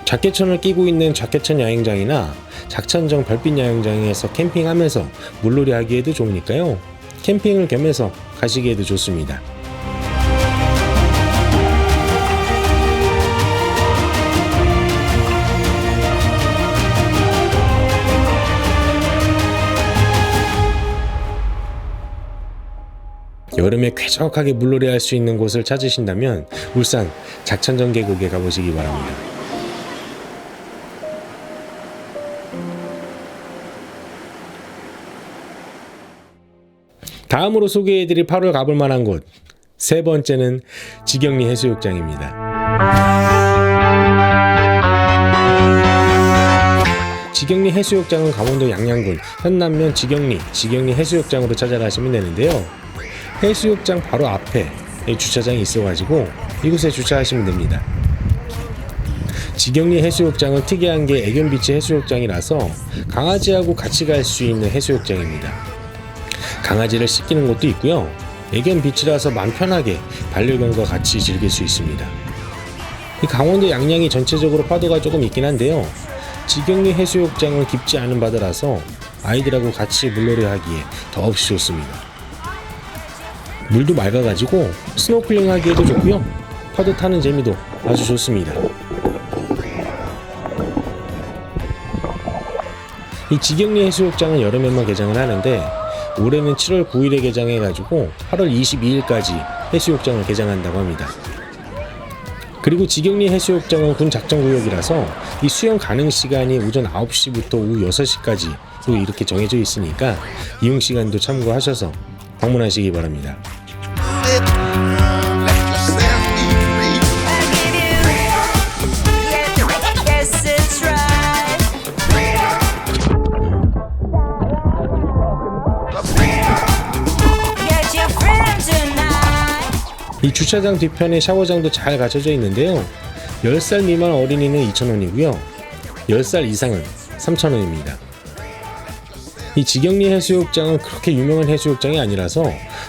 작괴천을 끼고 있는 작괴천 야영장이나 작천정 별빛 야영장에서 캠핑하면서 물놀이 하기에도 좋으니까요. 캠핑을 겸해서 가시기에도 좋습니다. 여름에 쾌적하게 물놀이 할 수 있는 곳을 찾으신다면 울산 작천정계곡에 가보시기 바랍니다. 다음으로 소개해드릴 8월 가볼 만한 곳 세 번째는 지경리 해수욕장입니다. 지경리 해수욕장은 강원도 양양군 현남면 지경리 해수욕장으로 찾아가시면 되는데요. 해수욕장 바로 앞에 주차장이 있어가지고 이곳에 주차하시면 됩니다. 지경리 해수욕장은 특이한 게 애견비치 해수욕장이라서 강아지하고 같이 갈 수 있는 해수욕장입니다. 강아지를 씻기는 곳도 있고요. 애견비치라서 마음 편하게 반려견과 같이 즐길 수 있습니다. 이 강원도 양양이 전체적으로 파도가 조금 있긴 한데요. 지경리 해수욕장은 깊지 않은 바다라서 아이들하고 같이 물놀이 하기에 더없이 좋습니다. 물도 맑아가지고 스노클링 하기에도 좋고요. 파도 타는 재미도 아주 좋습니다. 이 지경리 해수욕장은 여름에만 개장을 하는데 올해는 7월 9일에 개장해가지고 8월 22일까지 해수욕장을 개장한다고 합니다. 그리고 지경리 해수욕장은 군 작전구역이라서 이 수영 가능 시간이 오전 9시부터 오후 6시까지로 이렇게 정해져 있으니까 이용 시간도 참고하셔서 방문하시기 바랍니다. 이 주차장 뒤편에 샤워장도 잘 갖춰져 있는데요. 10살 미만 어린이는 2,000원이고요. 10살 이상은 3,000원입니다. 이 지경리 해수욕장은 그렇게 유명한 해수욕장이 아니라서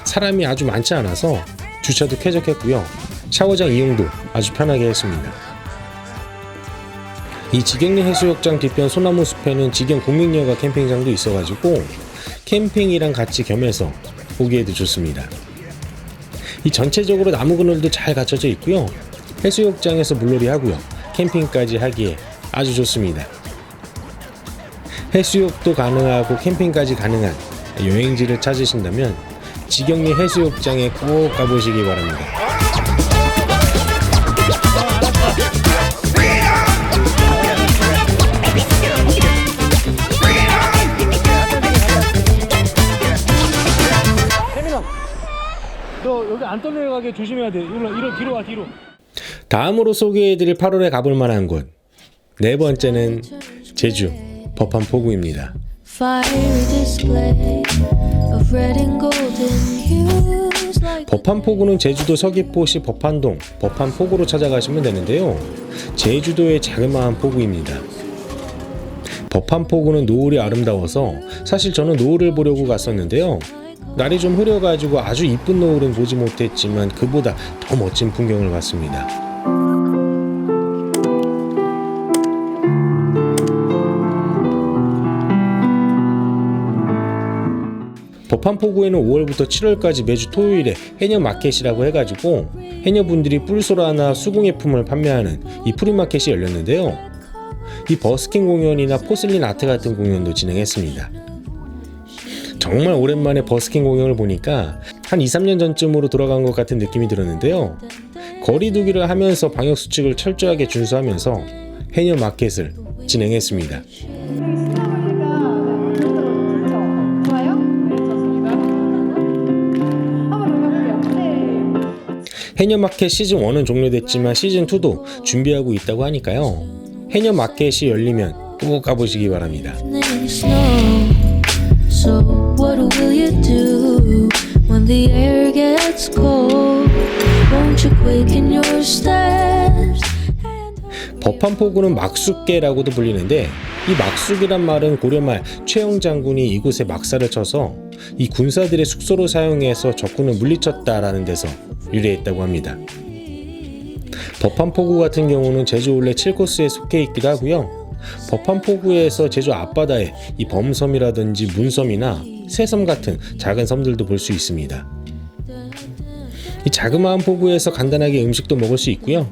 사람이 아주 많지 않아서 주차도 쾌적했고요. 샤워장 이용도 아주 편하게 했습니다. 이 지경리 해수욕장 뒤편 소나무 숲에는 지경 국민여가 캠핑장도 있어가지고 캠핑이랑 같이 겸해서 보기에도 좋습니다. 이 전체적으로 나무 그늘도 잘 갖춰져 있고요. 해수욕장에서 물놀이 하고요. 캠핑까지 하기에 아주 좋습니다. 해수욕도 가능하고 캠핑까지 가능한 여행지를 찾으신다면 지경리 해수욕장에 꼭 가보시기 바랍니다. 혜민아, 너 여기 안 떠내려가게 조심해야 돼. 이리 뒤로 와, 뒤로. 다음으로 소개해드릴 8월에 가볼 만한 곳, 네 번째는 제주 법한포구입니다. 법한포구는 제주도 서귀포시 법한동 법한포구로 찾아가시면 되는데요. 제주도의 자그마한 포구입니다. 법한포구는 노을이 아름다워서 사실 저는 노을을 보려고 갔었는데요. 날이 좀 흐려가지고 아주 이쁜 노을은 보지 못했지만 그보다 더 멋진 풍경을 봤습니다. 법한포구에는 5월부터 7월까지 매주 토요일에 해녀 마켓이라고 해가지고 해녀분들이 뿔소라나 수공예품을 판매하는 이 프리마켓이 열렸는데요. 이 버스킹 공연이나 포슬린 아트 같은 공연도 진행했습니다. 정말 오랜만에 버스킹 공연을 보니까 한 2-3년 전쯤으로 돌아간 것 같은 느낌이 들었는데요. 거리두기를 하면서 방역수칙을 철저하게 준수하면서 해녀 마켓을 진행했습니다. 해녀마켓 시즌1은 종료됐지만 시즌2도 준비하고 있다고 하니까요. 해녀마켓이 열리면 꼭 가보시기 바랍니다. 법한포구는 막숫계라고도 불리는데 이 막숫이란 말은 고려말 최영 장군이 이곳에 막사를 쳐서 이 군사들의 숙소로 사용해서 적군을 물리쳤다라는 데서 유래했다고 합니다. 법한포구 같은 경우는 제주 올레 7코스에 속해 있기도 하고요. 법한포구에서 제주 앞바다에 이 범섬이라든지 문섬이나 새섬 같은 작은 섬들도 볼 수 있습니다. 이 자그마한 포구에서 간단하게 음식도 먹을 수 있고요.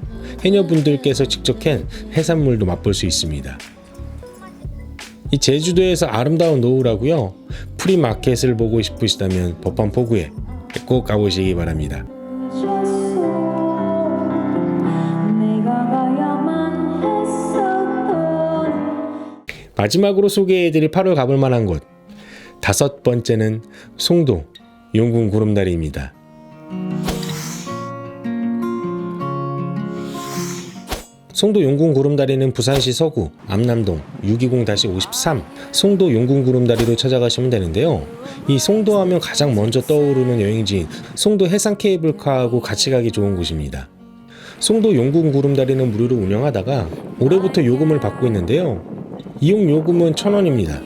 해녀분들께서 직접 캔 해산물도 맛볼 수 있습니다. 이 제주도에서 아름다운 노을하고요. 프리마켓을 보고 싶으시다면 법한포구에 꼭 가보시기 바랍니다. 마지막으로 소개해드릴 8월 가볼 만한 곳, 다섯 번째는 송도 용궁 구름다리입니다. 송도 용궁 구름다리는 부산시 서구 암남동 620-53 송도 용궁 구름다리로 찾아가시면 되는데요. 이 송도 하면 가장 먼저 떠오르는 여행지인 송도 해상 케이블카하고 같이 가기 좋은 곳입니다. 송도 용궁 구름다리는 무료로 운영하다가 올해부터 요금을 받고 있는데요. 이용 요금은 1,000원입니다.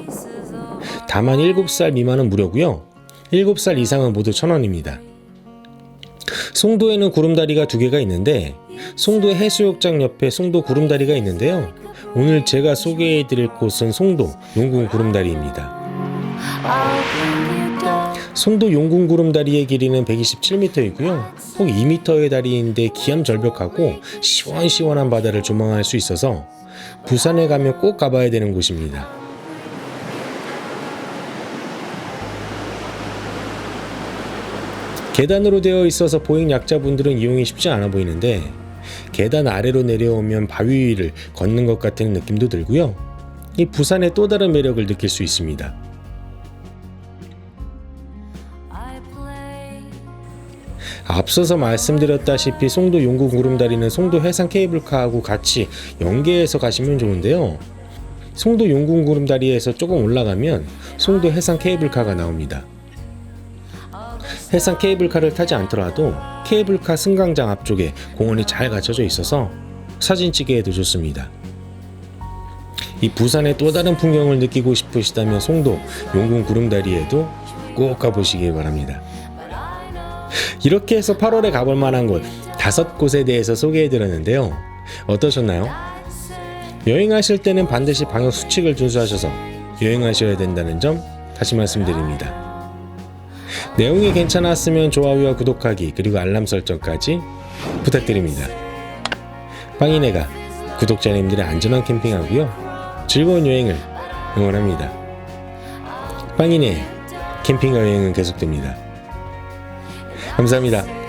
다만 7살 미만은 무료고요. 7살 이상은 모두 1,000원입니다. 송도에는 구름다리가 2개가 있는데 송도 해수욕장 옆에 송도 구름다리가 있는데요. 오늘 제가 소개해드릴 곳은 송도 용궁 구름다리입니다. 송도 용궁 구름다리의 길이는 127m이고요. 꼭 2m의 다리인데 기암절벽하고 시원시원한 바다를 조망할 수 있어서 부산에 가면 꼭 가봐야 되는 곳입니다. 계단으로 되어 있어서 보행 약자분들은 이용이 쉽지 않아 보이는데 계단 아래로 내려오면 바위 위를 걷는 것 같은 느낌도 들고요. 이 부산의 또 다른 매력을 느낄 수 있습니다. 앞서서 말씀드렸다시피 송도 용궁 구름다리는 송도 해상 케이블카하고 같이 연계해서 가시면 좋은데요. 송도 용궁 구름다리에서 조금 올라가면 송도 해상 케이블카가 나옵니다. 해상 케이블카를 타지 않더라도 케이블카 승강장 앞쪽에 공원이 잘 갖춰져 있어서 사진 찍기에도 좋습니다. 이 부산의 또 다른 풍경을 느끼고 싶으시다면 송도 용궁 구름다리에도 꼭 가보시길 바랍니다. 이렇게 해서 8월에 가볼 만한 곳 5곳에 대해서 소개해드렸는데요. 어떠셨나요? 여행하실 때는 반드시 방역 수칙을 준수하셔서 여행하셔야 된다는 점 다시 말씀드립니다. 내용이 괜찮았으면 좋아요와 구독하기 그리고 알람 설정까지 부탁드립니다. 빵이네가 구독자님들의 안전한 캠핑하고요 즐거운 여행을 응원합니다. 빵이네 캠핑과 여행은 계속됩니다. 감사합니다.